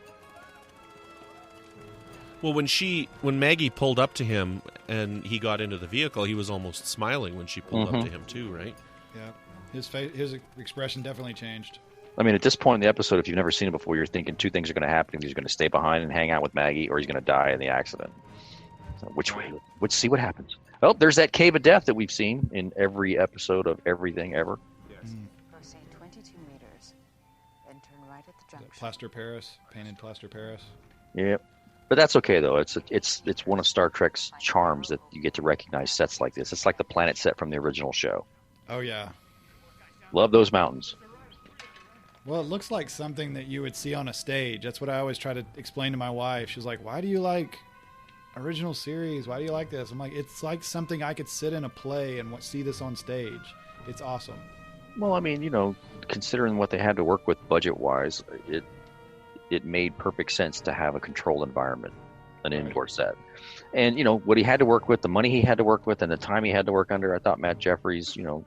Well, when Maggie pulled up to him and he got into the vehicle, he was almost smiling when she pulled up to him too, right?
Yeah, his expression definitely changed.
I mean, at this point in the episode, if you've never seen it before, you're thinking two things are going to happen. He's going to stay behind and hang out with Maggie, or he's going to die in the accident. So which way? Let's see what happens. Oh, there's that cave of death that we've seen in every episode of everything ever.
Yes. Proceed 22 meters, then turn right at the junction.
Plaster Paris, painted Plaster Paris.
Yep. But that's okay though. It's one of Star Trek's charms that you get to recognize sets like this. It's like the planet set from the original show.
Oh yeah.
Love those mountains.
Well, it looks like something that you would see on a stage. That's what I always try to explain to my wife. She's like, "Why do you like original series? Why do you like this?" I'm like, "It's like something I could sit in a play and see this on stage. It's awesome."
Well, I mean, considering what they had to work with budget-wise, it made perfect sense to have a controlled environment, an indoor set. And, what he had to work with, the money he had to work with, and the time he had to work under, I thought Matt Jeffries, you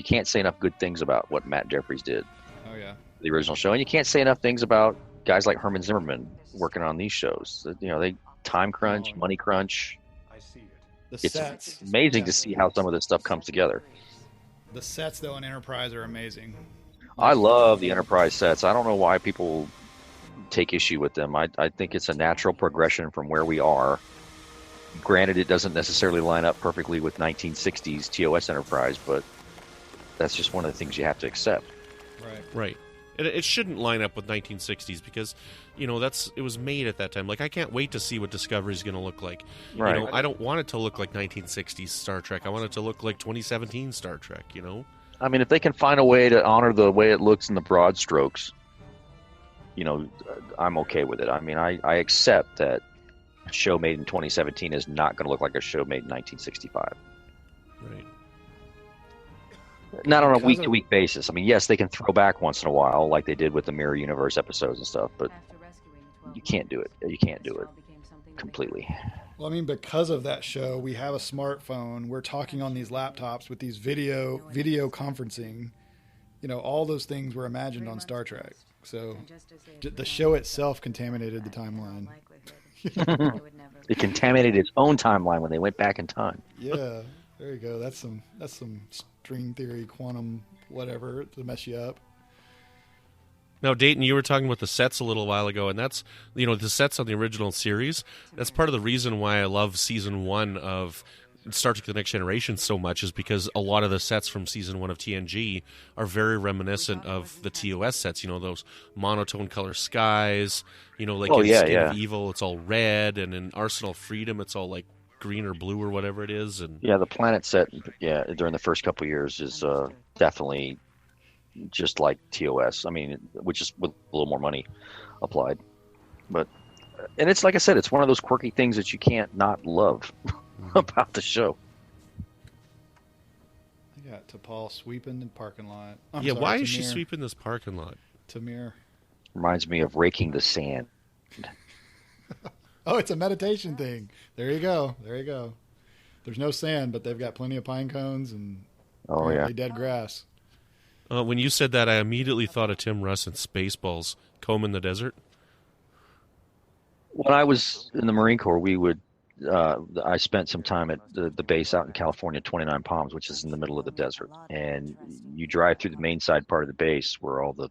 can't say enough good things about what Matt Jeffries did.
Oh, yeah.
The original show. And you can't say enough things about guys like Herman Zimmerman working on these shows. They time crunch, money crunch.
I see it.
It's sets. Amazing to see how some of this stuff comes together.
The sets, though, in Enterprise are amazing.
I love the Enterprise sets. I don't know why people take issue with them. I think it's a natural progression from where we are. Granted, it doesn't necessarily line up perfectly with 1960s TOS Enterprise, but that's just one of the things you have to accept.
Right. It shouldn't line up with 1960s because, it was made at that time. Like, I can't wait to see what Discovery is going to look like.
Right.
I don't want it to look like 1960s Star Trek. I want it to look like 2017 Star Trek,
I mean, if they can find a way to honor the way it looks in the broad strokes, I'm okay with it. I mean, I accept that a show made in 2017 is not going to look like a show made in 1965.
Right.
Not on a week-to-week basis. I mean, yes, they can throw back once in a while, like they did with the Mirror Universe episodes and stuff, but you can't do it. You can't do it completely.
Well, I mean, because of that show, we have a smartphone. We're talking on these laptops with these video conferencing. All those things were imagined on Star Trek. So the show itself contaminated the timeline.
It contaminated its own timeline when they went back in time.
Yeah, there you go. That's some string theory, quantum, whatever to mess you up.
Now, Dayton, you were talking about the sets a little while ago, and that's, the sets on the original series. That's part of the reason why I love season 1 of Star Trek The Next Generation so much, is because a lot of the sets from season 1 of TNG are very reminiscent of the TOS sets. Those monotone color skies, like in Skin of Evil, it's all red, and in Arsenal Freedom, it's all like green or blue or whatever it is. And
the planet set, during the first couple of years is definitely just like TOS. I mean, which is with a little more money applied. But, and it's like I said, it's one of those quirky things that you can't not love about the show.
I got T'Pol sweeping the parking lot.
Why is she sweeping this parking lot?
Tamir.
Reminds me of raking the sand.
Oh, it's a meditation thing. There you go. There's no sand, but they've got plenty of pine cones and dead grass.
When you said that, I immediately thought of Tim Russ and Spaceballs, Combing the Desert.
When I was in the Marine Corps, we would I spent some time at the base out in California, 29 Palms, which is in the middle of the desert. And you drive through the main side part of the base where all the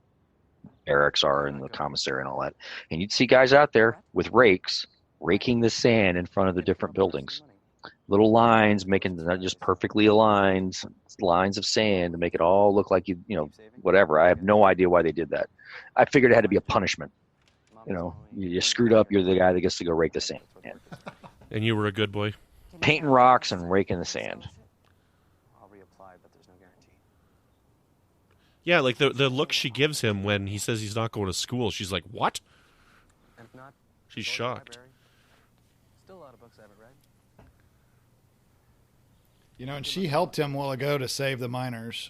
barracks are and the commissary and all that. And you'd see guys out there with rakes raking the sand in front of the different buildings. Little lines, making not just perfectly aligned lines of sand to make it all look like whatever. I have no idea why they did that. I figured it had to be a punishment. You screwed up, you're the guy that gets to go rake the sand.
And you were a good boy?
Painting rocks and raking the sand.
I'll reapply, but there's no guarantee.
Yeah, like the look she gives him when he says he's not going to school. She's like, what?
And if not,
She's shocked.
Still a lot of books I haven't read.
And she helped him a while ago to save the miners.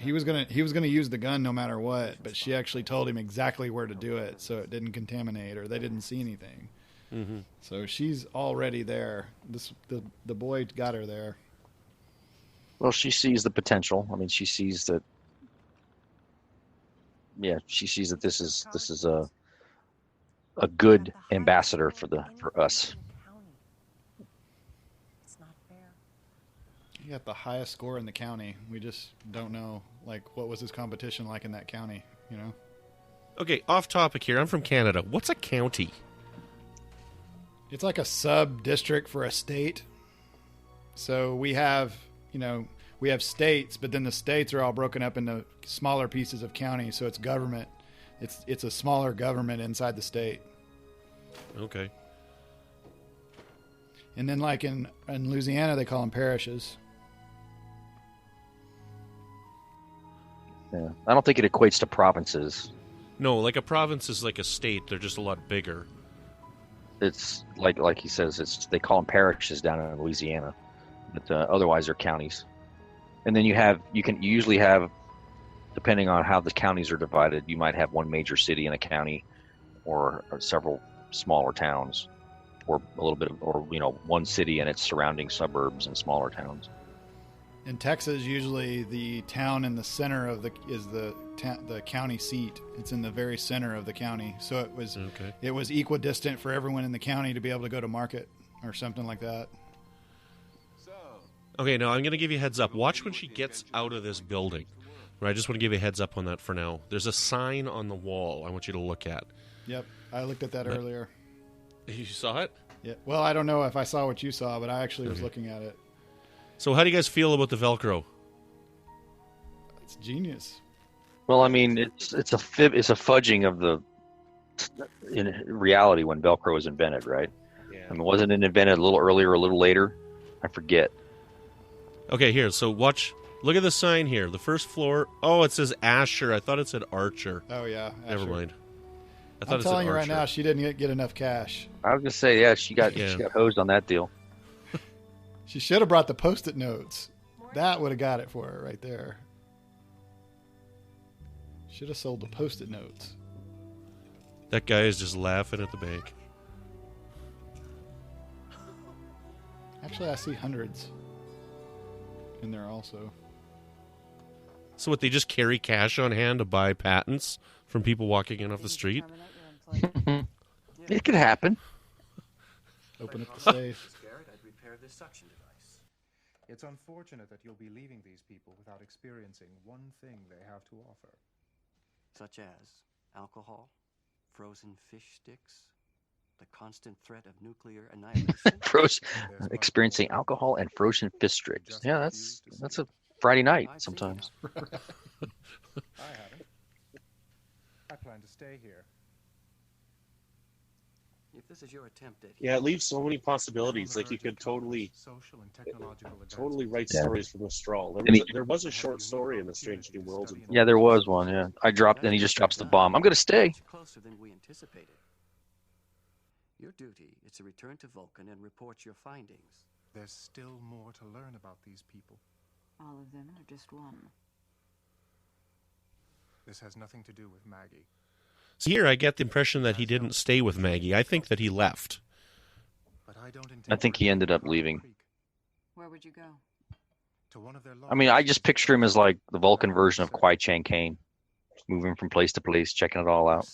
He was gonna use the gun no matter what, but she actually told him exactly where to do it, so it didn't contaminate or they didn't see anything.
Mm-hmm.
So she's already there. The boy got her there.
Well, she sees the potential. I mean, she sees that. Yeah, she sees that this is a good ambassador for us.
He got the highest score in the county. We just don't know, what was his competition like in that county,
Okay, off topic here. I'm from Canada. What's a county?
It's like a sub-district for a state. So we have states, but then the states are all broken up into smaller pieces of county, so it's government. It's a smaller government inside the state.
Okay.
And then in Louisiana, they call them parishes.
Yeah, I don't think it equates to provinces.
No, like a province is like a state. They're just a lot bigger.
It's like he says. They call them parishes down in Louisiana, but otherwise they're counties. And then you usually have, depending on how the counties are divided, you might have one major city in a county, or several smaller towns, or a little bit one city and its surrounding suburbs and smaller towns.
In Texas, usually the town in the center is the county seat. It's in the very center of the county, so it was equidistant for everyone in the county to be able to go to market or something like that.
Okay, now I'm going to give you a heads up. Watch when she gets out of this building. Right, I just want to give you a heads up on that for now. There's a sign on the wall I want you to look at.
Yep, I looked at that earlier.
You saw it?
Yeah. Well, I don't know if I saw what you saw, but I actually was looking at it.
So how do you guys feel about the Velcro?
It's genius.
Well, I mean, it's a fudging of in reality when Velcro was invented, right? Yeah. I mean, wasn't it invented a little earlier or a little later? I forget.
Okay, here. So look at the sign here. The first floor. Oh, it says Asher. I thought it said Archer.
Oh yeah. Asher.
Never mind.
I'm telling you right now, she didn't get enough cash.
I was gonna say, yeah, she got hosed on that deal.
She should have brought the Post-it notes. That would have got it for her right there. Should have sold the Post-it notes.
That guy is just laughing at the bank.
Actually, I see hundreds in there also.
So what, they just carry cash on hand to buy patents from people walking in off the street?
It could happen.
Open up the safe.
This suction device. It's unfortunate that you'll be leaving these people without experiencing one thing they have to offer.
Such as alcohol, frozen fish sticks, the constant threat of nuclear annihilation.
Experiencing alcohol and frozen fish sticks. Yeah, that's a Friday night sometimes.
I haven't. I plan to stay here.
If this is your attempt at
it leaves so many possibilities. Like you could totally write stories from a straw. There was a short story in the Strange New Worlds.
Yeah, there was one. Yeah, and he just drops the bomb. I'm going to stay.
Closer than we anticipated. Your duty is to return to Vulcan and report your findings.
There's still more to learn about these people.
All of them are just one.
This has nothing to do with Maggie.
So here I get the impression that he didn't stay with Maggie. I think that he left.
I think he ended up leaving.
Where would you go?
I mean, I just picture him as like the Vulcan version of Kwai Chang Caine, moving from place to place, checking it all out.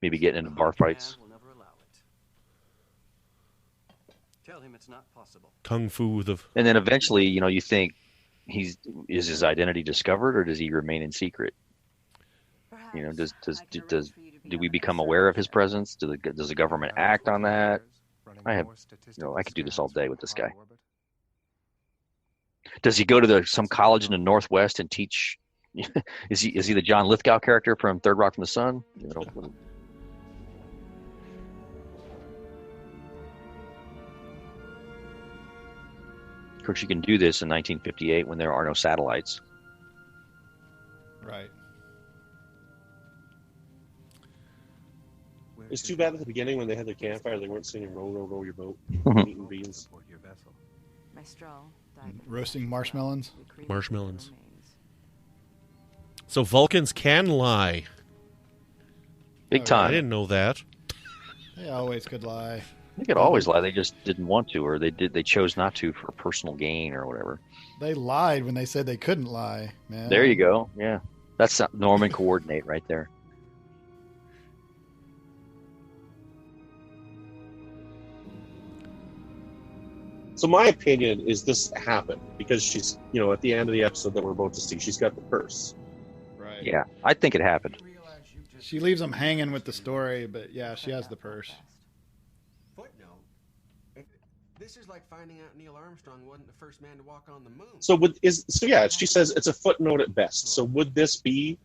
Maybe getting into bar fights.
Tell him it's not possible.
Kung Fu
And then eventually, you think is his identity discovered, or does he remain in secret? Do we become aware of his presence? Does the government act on that? I could do this all day with this guy. Does he go to some college in the Northwest and teach? Is he the John Lithgow character from Third Rock from the Sun? Of course, you can do this in 1958 when there are no satellites.
Right.
It's too bad at the beginning when they had their campfire, they weren't singing "Row, row, row your boat," eating beans.
My straw died.
Roasting marshmallows.
Marshmallows. So Vulcans can lie.
Big time.
I didn't know that.
They always could lie.
They could always lie. They just didn't want to, or they chose not to for personal gain or whatever.
They lied when they said they couldn't lie, man.
There you go. Yeah. That's Norman coordinate right there.
So my opinion is this happened because she's, at the end of the episode that we're about to see, she's got the purse.
Right.
Yeah, I think it happened.
She leaves them hanging with the story, but yeah, she has the purse.
Footnote. This is like finding out Neil Armstrong wasn't the first man to walk on the moon.
She says it's a footnote at best. So would this be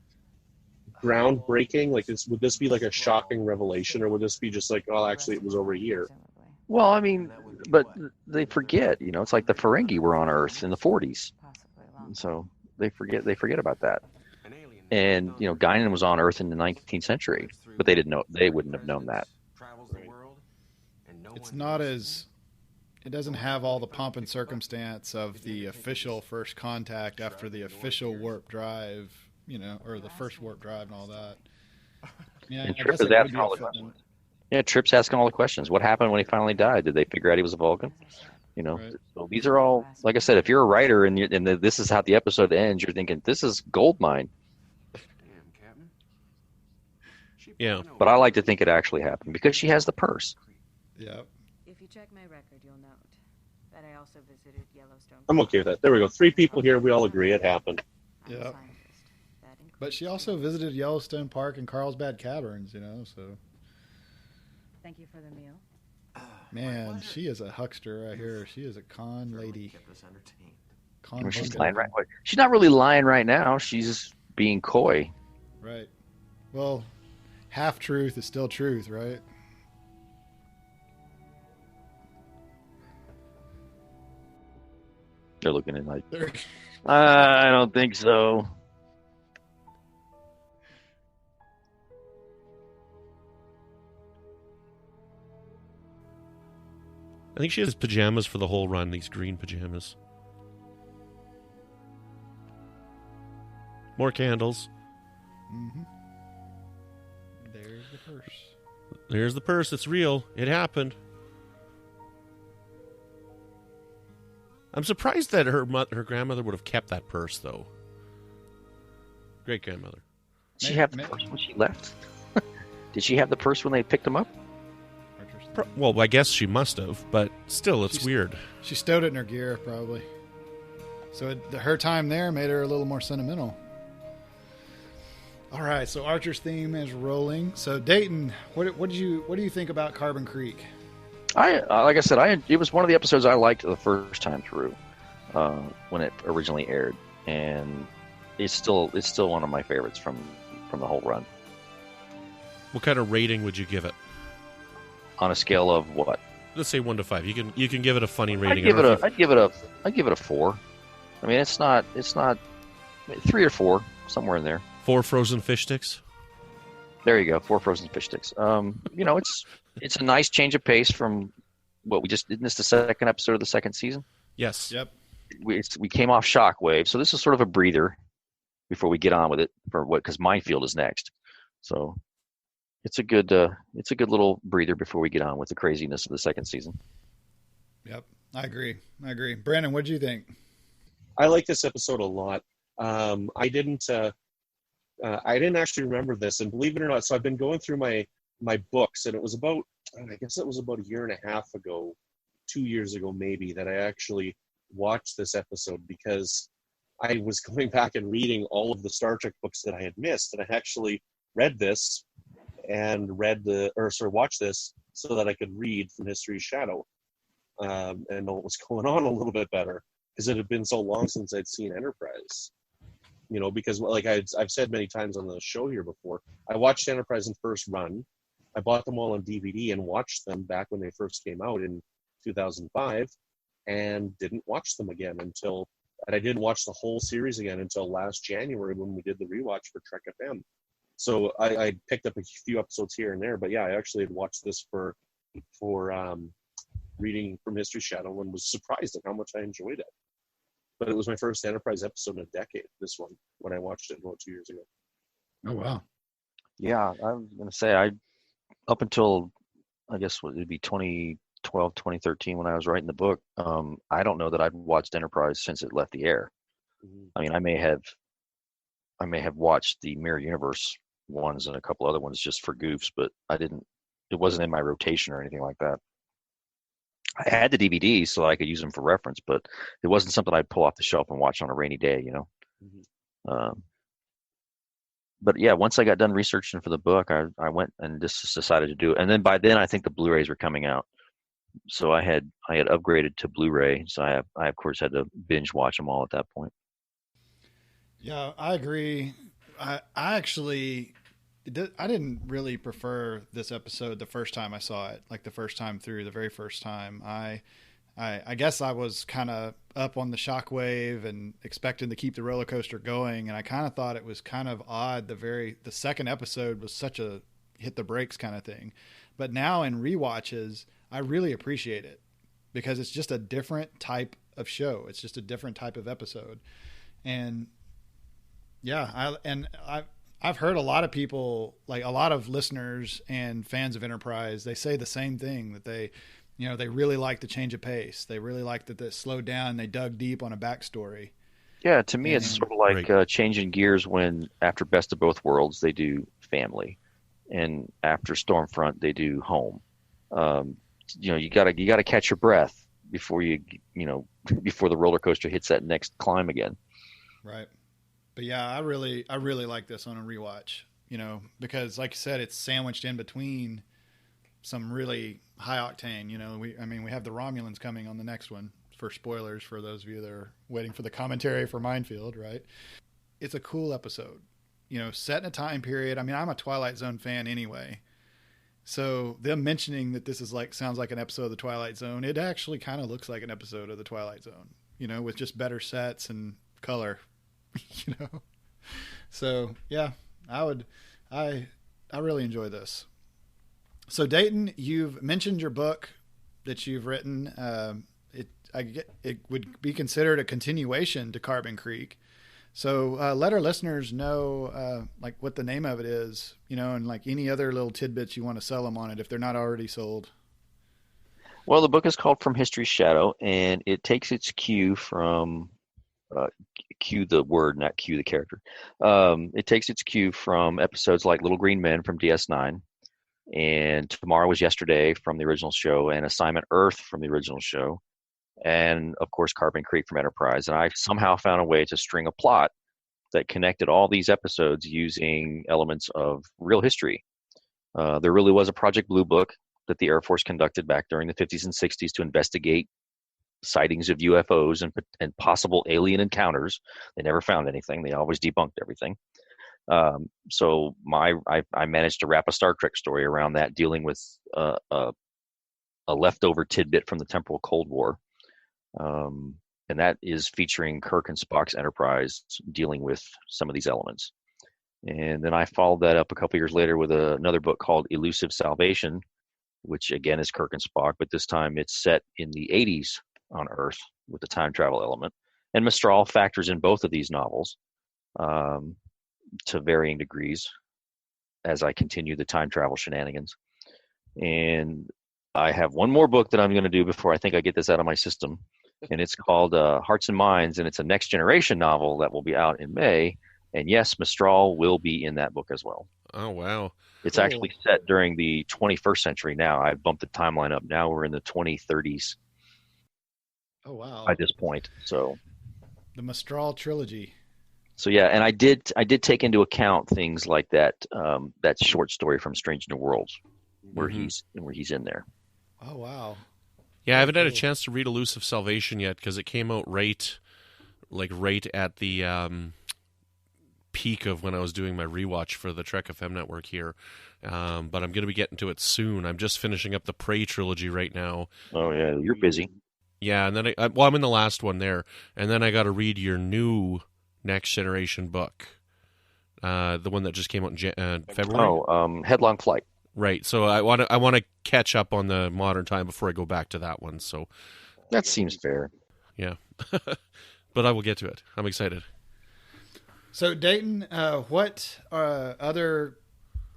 groundbreaking? Would this be like a shocking revelation, or would this be just like, oh, actually, it was over here?
Well, I mean, but they forget. It's like the Ferengi were on Earth in the 40s, so they forget about that. And Guinan was on Earth in the 19th century, but they didn't know. They wouldn't have known that.
It's not as. It doesn't have all the pomp and circumstance of the official first contact after the official warp drive, or the first warp drive and all that. Yeah,
and Trip is asking all the questions. Yeah, Trip's asking all the questions. What happened when he finally died? Did they figure out he was a Vulcan?
Right.
So these are all, like I said, if you're a writer and this is how the episode ends, you're thinking, this is gold mine.
Yeah.
But I like to think it actually happened because she has the purse.
Yeah.
If you check my record, you'll note that I also visited Yellowstone.
I'm okay with that. There we go. 3 people here. We all agree it happened.
Yeah. But she also visited Yellowstone Park and Carlsbad Caverns, so.
Thank you for the meal.
Man, she is a huckster right here. She is a con lady.
She's lying right. She's not really lying right now. She's being coy.
Right. Well, half truth is still truth, right?
They're looking at like, I don't think so.
I think she has pajamas for the whole run, these green pajamas. More candles.
Mm-hmm. There's the purse.
There's the purse. It's real. It happened. I'm surprised that her grandmother would have kept that purse, though. Great-grandmother.
Did she have the purse when she left? Did she have the purse when they picked him up?
Well, I guess she must have, but still, it's weird.
She stowed it in her gear, probably. So her time there made her a little more sentimental. All right, so Archer's theme is rolling. So Dayton, what do you think about Carbon Creek?
Like I said, it was one of the episodes I liked the first time through when it originally aired, and it's still one of my favorites from the whole run.
What kind of rating would you give it?
On a scale of what?
Let's say 1 to 5. You can give it a funny rating.
I'd give it a 4. I mean, it's not 3 or 4, somewhere in there.
4 frozen fish sticks.
There you go, 4 frozen fish sticks. It's a nice change of pace from what we just did. This the second episode of the second season.
Yes.
Yep.
We came off Shockwave, so this is sort of a breather before we get on with it because Minefield is next. So it's a good little breather before we get on with the craziness of the second season.
Yep, I agree. Brandon, what did you think?
I like this episode a lot. I didn't actually remember this, and believe it or not, so I've been going through my books, and it was about a year and a half ago, 2 years ago maybe, that I actually watched this episode because I was going back and reading all of the Star Trek books that I had missed, and I actually read this and watched this so that I could read From History's Shadow and know what was going on a little bit better, because it had been so long since I'd seen Enterprise. Because like I've said many times on the show here before, I watched Enterprise in first run. I bought them all on DVD and watched them back when they first came out in 2005, and didn't watch them again and I didn't watch the whole series again until last January when we did the rewatch for Trek FM. So I picked up a few episodes here and there, but yeah, I actually had watched this for reading from History Shadow and was surprised at how much I enjoyed it. But it was my first Enterprise episode in a decade, this one, when I watched it about 2 years ago.
Oh, wow.
Yeah, I was going to say, up until, I guess, it would be 2012, 2013 when I was writing the book, I don't know that I'd watched Enterprise since it left the air. I mean, I may have watched the Mirror Universe ones and a couple other ones just for goofs, but it wasn't in my rotation or anything like that. I had the DVDs so I could use them for reference, but it wasn't something I'd pull off the shelf and watch on a rainy day, you know. But yeah, once I got done researching for the book, I went and just decided to do it. And then by then, I think the Blu-rays were coming out, so I had upgraded to Blu-ray. So I of course had to binge watch them all at that point.
Yeah, I agree. I actually didn't really prefer this episode the first time I saw it, like the first time through, the very first time. I guess I was kind of up on the shockwave and expecting to keep the roller coaster going, and I kind of thought it was kind of odd. The second episode was such a hit the brakes kind of thing, but now in rewatches, I really appreciate it because it's just a different type of show. It's just a different type of episode, and yeah, I've heard a lot of people, like a lot of listeners and fans of Enterprise, they say the same thing, that they really like the change of pace. They really like that it slowed down. They dug deep on a backstory.
Yeah, to me, it's sort of like changing gears when after Best of Both Worlds, they do family, and after Stormfront, they do home. You gotta catch your breath before before the roller coaster hits that next climb again.
Right. But yeah, I really like this on a rewatch, because like you said, it's sandwiched in between some really high octane, we have the Romulans coming on the next one, for spoilers for those of you that are waiting for the commentary for Minefield, right? It's a cool episode, set in a time period. I mean, I'm a Twilight Zone fan anyway. So them mentioning that this is sounds like an episode of the Twilight Zone, it actually kind of looks like an episode of the Twilight Zone, with just better sets and color. So yeah, I really enjoy this. So Dayton, you've mentioned your book that you've written. It would be considered a continuation to Carbon Creek. So let our listeners know what the name of it is, and any other little tidbits you want to sell them on it if they're not already sold.
Well, the book is called From History's Shadow, and it takes its cue from cue the word, not cue the character. It takes its cue from episodes like Little Green Men from DS9, and Tomorrow Was Yesterday from the original show, and Assignment Earth from the original show, and of course Carbon Creek from Enterprise. And I somehow found a way to string a plot that connected all these episodes using elements of real history. There really was a Project Blue Book that the Air Force conducted back during the 50s and 60s to investigate sightings of UFOs and possible alien encounters. They never found anything. They always debunked everything. So I managed to wrap a Star Trek story around that, dealing with a leftover tidbit from the temporal Cold War. And that is featuring Kirk and Spock's Enterprise dealing with some of these elements. And then I followed that up a couple years later with another book called Elusive Salvation, which again is Kirk and Spock, but this time it's set in the 80s on Earth with the time travel element. And Mistral factors in both of these novels to varying degrees as I continue the time travel shenanigans. And I have one more book that I'm going to do before I think I get this out of my system, and it's called Hearts and Minds, and it's a next generation novel that will be out in May. And yes, Mistral will be in that book as well.
Oh, wow.
It's actually set during the 21st century now. I've bumped the timeline up. Now we're in the 2030s.
Oh, wow.
By this point. So
the Mistral trilogy.
So yeah, and I did take into account things like that that short story from Strange New Worlds where he's in there.
Oh, wow.
Yeah, I haven't had a chance to read Elusive Salvation yet because it came out right at the peak of when I was doing my rewatch for the Trek FM network here. But I'm going to be getting to it soon. I'm just finishing up the Prey trilogy right now.
Oh yeah, you're busy.
Yeah, and then I'm in the last one there, and then I got to read your new Next Generation book, The one that just came out in February.
Headlong Flight.
Right. So I want to catch up on the modern time before I go back to that one. So
that seems fair.
Yeah. But I will get to it. I'm excited.
So Dayton, what other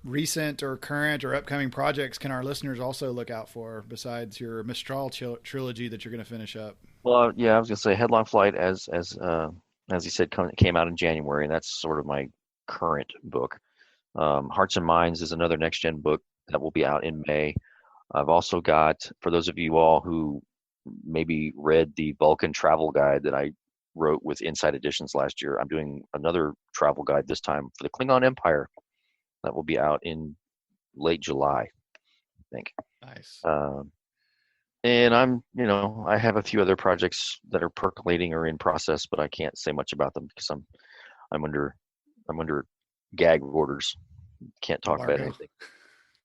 recent or current or upcoming projects can our listeners also look out for besides your Mistral trilogy that you're going to finish up?
Well, yeah, I was going to say Headlong Flight, as you said, came out in January, and that's sort of my current book. Hearts and Minds is another next-gen book that will be out in May. I've also got, for those of you all who maybe read the Balkan travel guide that I wrote with Inside Editions last year, I'm doing another travel guide this time for the Klingon Empire that will be out in late July, I think.
Nice.
And I have a few other projects that are percolating or in process, but I can't say much about them because I'm under gag orders. Can't talk about anything.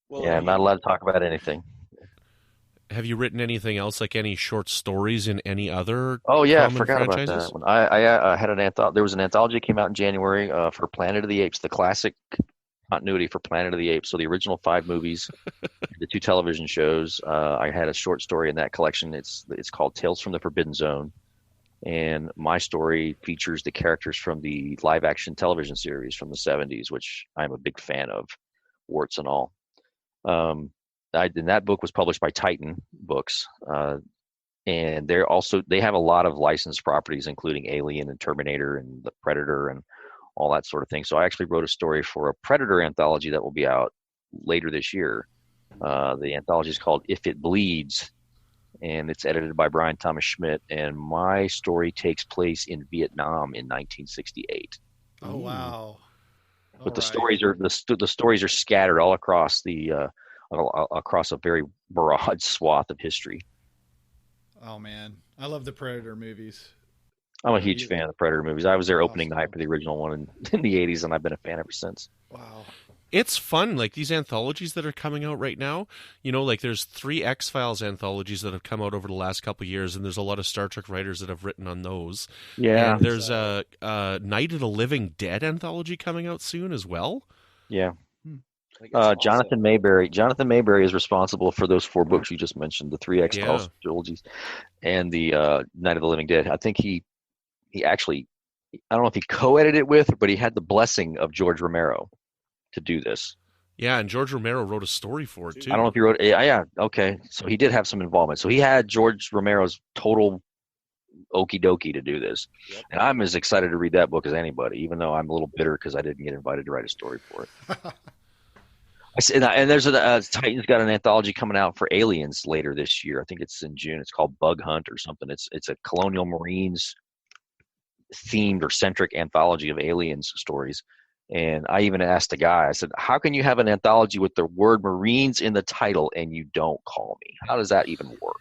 Well, yeah, I'm not allowed to talk about anything.
Have you written anything else, like any short stories in any other?
Oh yeah, I forgot
franchises?
about that one. I had an anthology. There was an anthology that came out in January for Planet of the Apes, the classic continuity for Planet of the Apes. So the original 5 movies, the 2 television shows. I had a short story in that collection. It's called Tales from the Forbidden Zone, and my story features the characters from the live-action television series from the 70s, which I'm a big fan of, warts and all. And that book was published by Titan Books, and they have a lot of licensed properties, including Alien and Terminator and the Predator and all that sort of thing. So I actually wrote a story for a Predator anthology that will be out later this year. The anthology is called If It Bleeds, and it's edited by Brian Thomas Schmidt. And my story takes place in Vietnam in 1968.
Oh wow!
But the stories are scattered all across across a very broad swath of history.
Oh man, I love the Predator movies.
I'm a huge fan of the Predator movies. I was there opening night for the original one in the 80s, and I've been a fan ever since.
Wow.
It's fun, like these anthologies that are coming out right now. Like there's 3 X-Files anthologies that have come out over the last couple of years, and there's a lot of Star Trek writers that have written on those.
Yeah.
And there's a Night of the Living Dead anthology coming out soon as well.
Yeah. Jonathan Mayberry. Jonathan Mayberry is responsible for those 4 books you just mentioned, the 3 X-Files trilogies, and the Night of the Living Dead. I think he actually, I don't know if he co-edited it with, but he had the blessing of George Romero to do this.
Yeah, and George Romero wrote a story for it too.
I don't know if he wrote. Yeah, okay. So he did have some involvement. So he had George Romero's total okie dokie to do this, and I'm as excited to read that book as anybody. Even though I'm a little bitter because I didn't get invited to write a story for it. And there's Titan's got an anthology coming out for Aliens later this year. I think it's in June. It's called Bug Hunt or something. It's a Colonial Marines themed or centric anthology of aliens stories. And I even asked the guy, I said, how can you have an anthology with the word Marines in the title and you don't call me? How does that even work?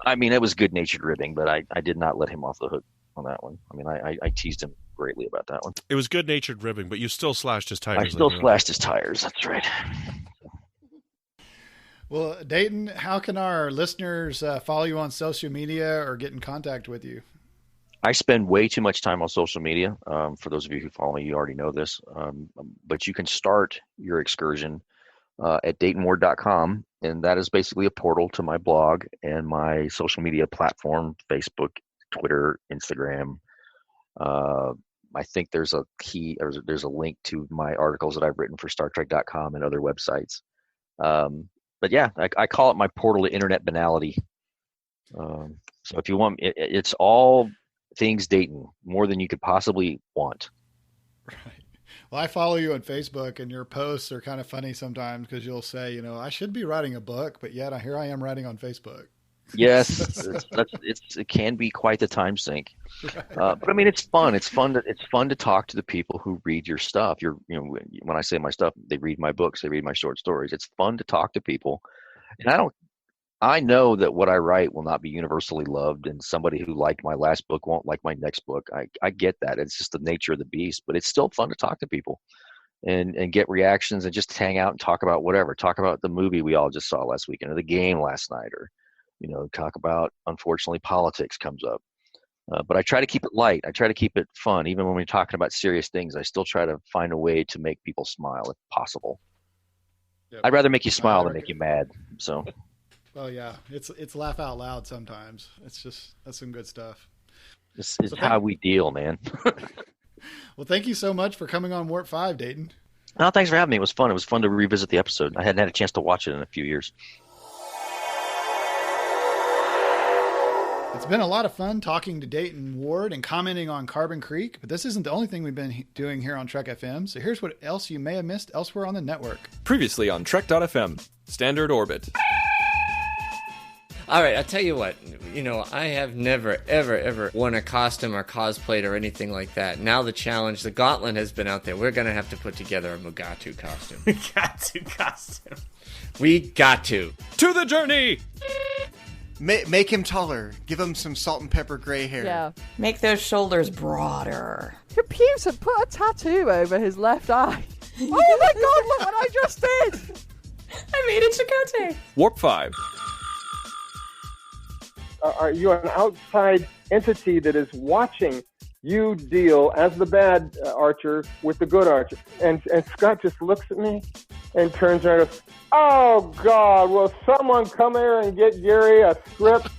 I mean, it was good-natured ribbing, but I did not let him off the hook on that one. I mean, I teased him greatly about that one.
It was good-natured ribbing, but you still slashed his tires.
I still slashed his tires. That's right.
Well, Dayton, how can our listeners follow you on social media or get in contact with you?
I spend way too much time on social media. For those of you who follow me, you already know this. But you can start your excursion at DaytonWard.com, and that is basically a portal to my blog and my social media platform: Facebook, Twitter, Instagram. I think there's a link to my articles that I've written for StarTrek.com and other websites. But yeah, I call it my portal to internet banality. So if you want, it's all things Dayton, more than you could possibly want.
Right. Well, I follow you on Facebook, and your posts are kind of funny sometimes because you'll say, I should be writing a book, but yet here I am writing on Facebook.
Yes, it can be quite the time sink. Right. But I mean, it's fun. It's fun to talk to the people who read your stuff. When I say my stuff, they read my books, they read my short stories. It's fun to talk to people, and I know that what I write will not be universally loved, and somebody who liked my last book won't like my next book. I get that. It's just the nature of the beast, but it's still fun to talk to people and get reactions and just hang out and talk about whatever. Talk about the movie we all just saw last weekend, or the game last night, or talk about, unfortunately, politics comes up. But I try to keep it light. I try to keep it fun. Even when we're talking about serious things, I still try to find a way to make people smile if possible.
Yep.
I'd rather make you smile than make you mad. So.
Oh yeah, it's laugh out loud sometimes. That's some good stuff.
This is how we deal, man.
Well, thank you so much for coming on Warp 5, Dayton.
No, thanks for having me. It was fun. It was fun to revisit the episode. I hadn't had a chance to watch it in a few years.
It's been a lot of fun talking to Dayton Ward and commenting on Carbon Creek, but this isn't the only thing we've been doing here on Trek FM, so here's what else you may have missed elsewhere on the network.
Previously on Trek.fm, Standard Orbit.
All right, I'll tell you what. I have never, ever worn a costume or cosplayed or anything like that. Now the challenge, the gauntlet has been out there. We're going to have to put together a Mugatu costume.
Mugatu costume.
We got to.
To the journey!
Make him taller. Give him some salt and pepper gray hair.
Yeah.
Make those shoulders broader.
Computer, put a tattoo over his left eye. Oh my god, look what I just did!
I made it Chakotay.
Warp 5.
Are you an outside entity that is watching you deal as the bad archer with the good archer? And Scott just looks at me and turns around and goes, "Oh, God, will someone come here and get Gary a script?"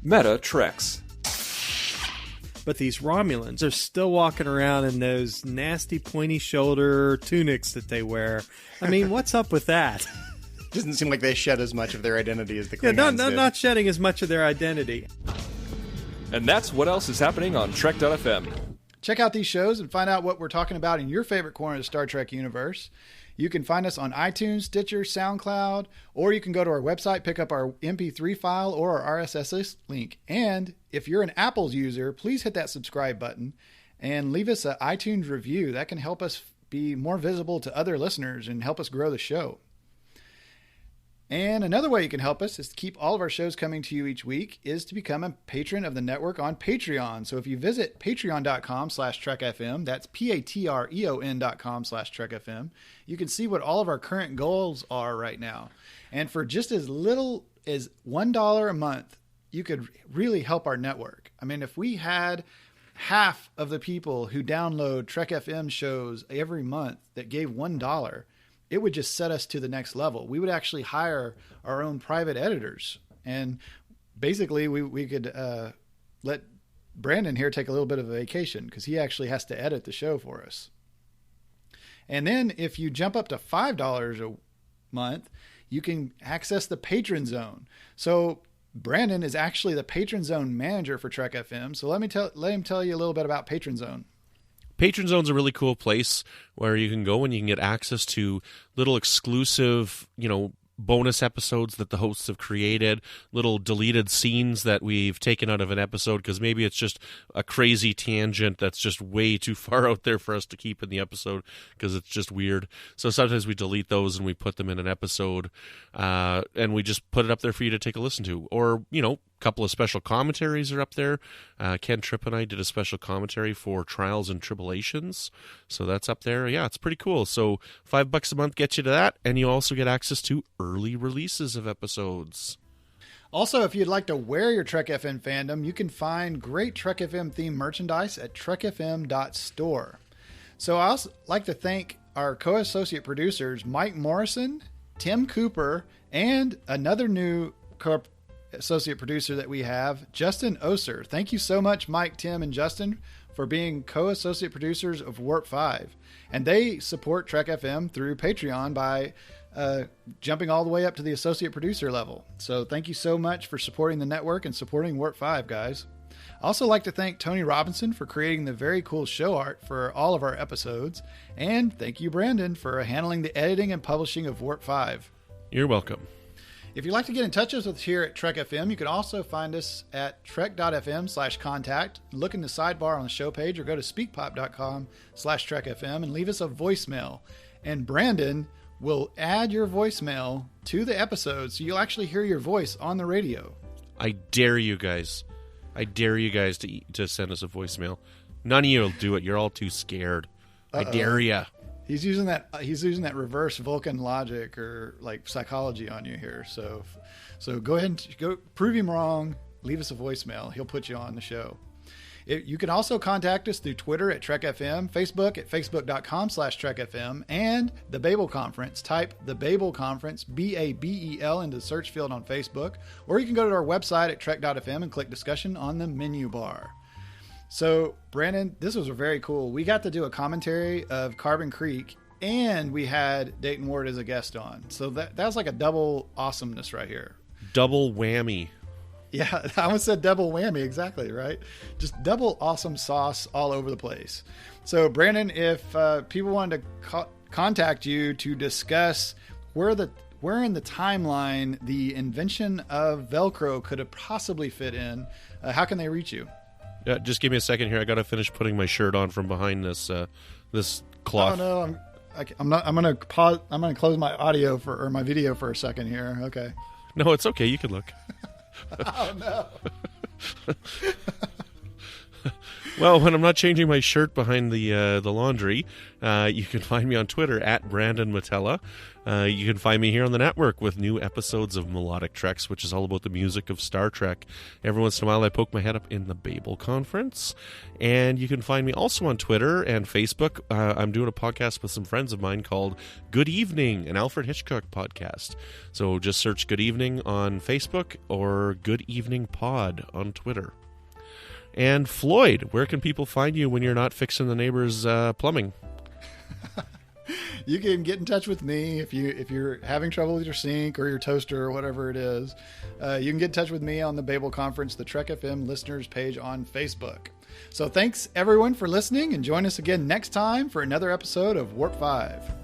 Meta Treks.
But these Romulans are still walking around in those nasty pointy shoulder tunics that they wear. I mean, what's up with that?
Doesn't seem like they shed as much of their identity as the Klingons did.
Not shedding as much of their identity.
And that's what else is happening on Trek.fm.
Check out these shows and find out what we're talking about in your favorite corner of the Star Trek universe. You can find us on iTunes, Stitcher, SoundCloud, or you can go to our website, pick up our MP3 file or our RSS link. And if you're an Apple user, please hit that subscribe button and leave us an iTunes review. That can help us be more visible to other listeners and help us grow the show. And another way you can help us is to keep all of our shows coming to you each week is to become a patron of the network on Patreon. So if you visit patreon.com/TrekFM, that's patreon.com/TrekFM, you can see what all of our current goals are right now. And for just as little as $1 a month, you could really help our network. I mean, if we had half of the people who download Trek FM shows every month that gave $1, it would just set us to the next level. We would actually hire our own private editors. And basically we could let Brandon here take a little bit of a vacation because he actually has to edit the show for us. And then if you jump up to $5 a month, you can access the Patron Zone. So Brandon is actually the Patron Zone manager for Trek FM. So let him tell you a little bit about Patron Zone.
Patron Zone's a really cool place where you can go and you can get access to little exclusive, bonus episodes that the hosts have created, little deleted scenes that we've taken out of an episode because maybe it's just a crazy tangent that's just way too far out there for us to keep in the episode because it's just weird. So sometimes we delete those and we put them in an episode and we just put it up there for you to take a listen to. Or, a couple of special commentaries are up there. Ken Tripp and I did a special commentary for Trials and Tribulations. So that's up there. Yeah, it's pretty cool. So $5 a month gets you to that. And you also get access to early releases of episodes.
Also, if you'd like to wear your Trek FM fandom, you can find great Trek FM themed merchandise at trekfm.store. So I also like to thank our co-associate producers, Mike Morrison, Tim Cooper, and another new associate producer that we have, Justin Oser. Thank you so much, Mike, Tim, and Justin, for being co-associate producers of Warp 5. And they support Trek FM through Patreon by jumping all the way up to the associate producer level. So thank you so much for supporting the network and supporting Warp 5, guys. I also like to thank Tony Robinson for creating the very cool show art for all of our episodes. And thank you, Brandon, for handling the editing and publishing of Warp 5.
You're welcome.
If you'd like to get in touch with us here at Trek FM, you can also find us at trek.fm/contact. Look in the sidebar on the show page or go to speakpipe.com/trekfm and leave us a voicemail. And Brandon will add your voicemail to the episode so you'll actually hear your voice on the radio.
I dare you guys. to send us a voicemail. None of you will do it. You're all too scared. I dare you.
He's using that reverse Vulcan logic or like psychology on you here. So go ahead and go prove him wrong. leave us a voicemail. He'll put you on the show. You can also contact us through Twitter at Trek FM, Facebook at facebook.com/Trek FM, and the Babel Conference. Type the Babel Conference, BABEL, into the search field on Facebook, or you can go to our website at trek.fm and click discussion on the menu bar. So, Brandon, this was very cool. We got to do a commentary of Carbon Creek, and we had Dayton Ward as a guest on. So that was like a double awesomeness right here.
Double whammy.
Yeah, I almost said double whammy. Exactly, right? Just double awesome sauce all over the place. So, Brandon, if people wanted to contact you to discuss where in the timeline the invention of Velcro could have possibly fit in, how can they reach you?
Just give me a second here. I got to finish putting my shirt on from behind this cloth.
Oh no, I'm not. I'm gonna pause. I'm gonna close my audio or my video for a second here. Okay.
No, it's okay. You can look.
Oh no.
Well, when I'm not changing my shirt behind the laundry, you can find me on Twitter at Brandon Matella. You can find me here on the network with new episodes of Melodic Treks, which is all about the music of Star Trek. Every once in a while, I poke my head up in the Babel Conference. And you can find me also on Twitter and Facebook. I'm doing a podcast with some friends of mine called Good Evening, an Alfred Hitchcock podcast. So just search Good Evening on Facebook or Good Evening Pod on Twitter. And Floyd, where can people find you when you're not fixing the neighbor's plumbing?
You can get in touch with me if you're having trouble with your sink or your toaster or whatever it is. You can get in touch with me on the Babel Conference, the Trek FM listeners page on Facebook. So thanks everyone for listening, and join us again next time for another episode of Warp 5.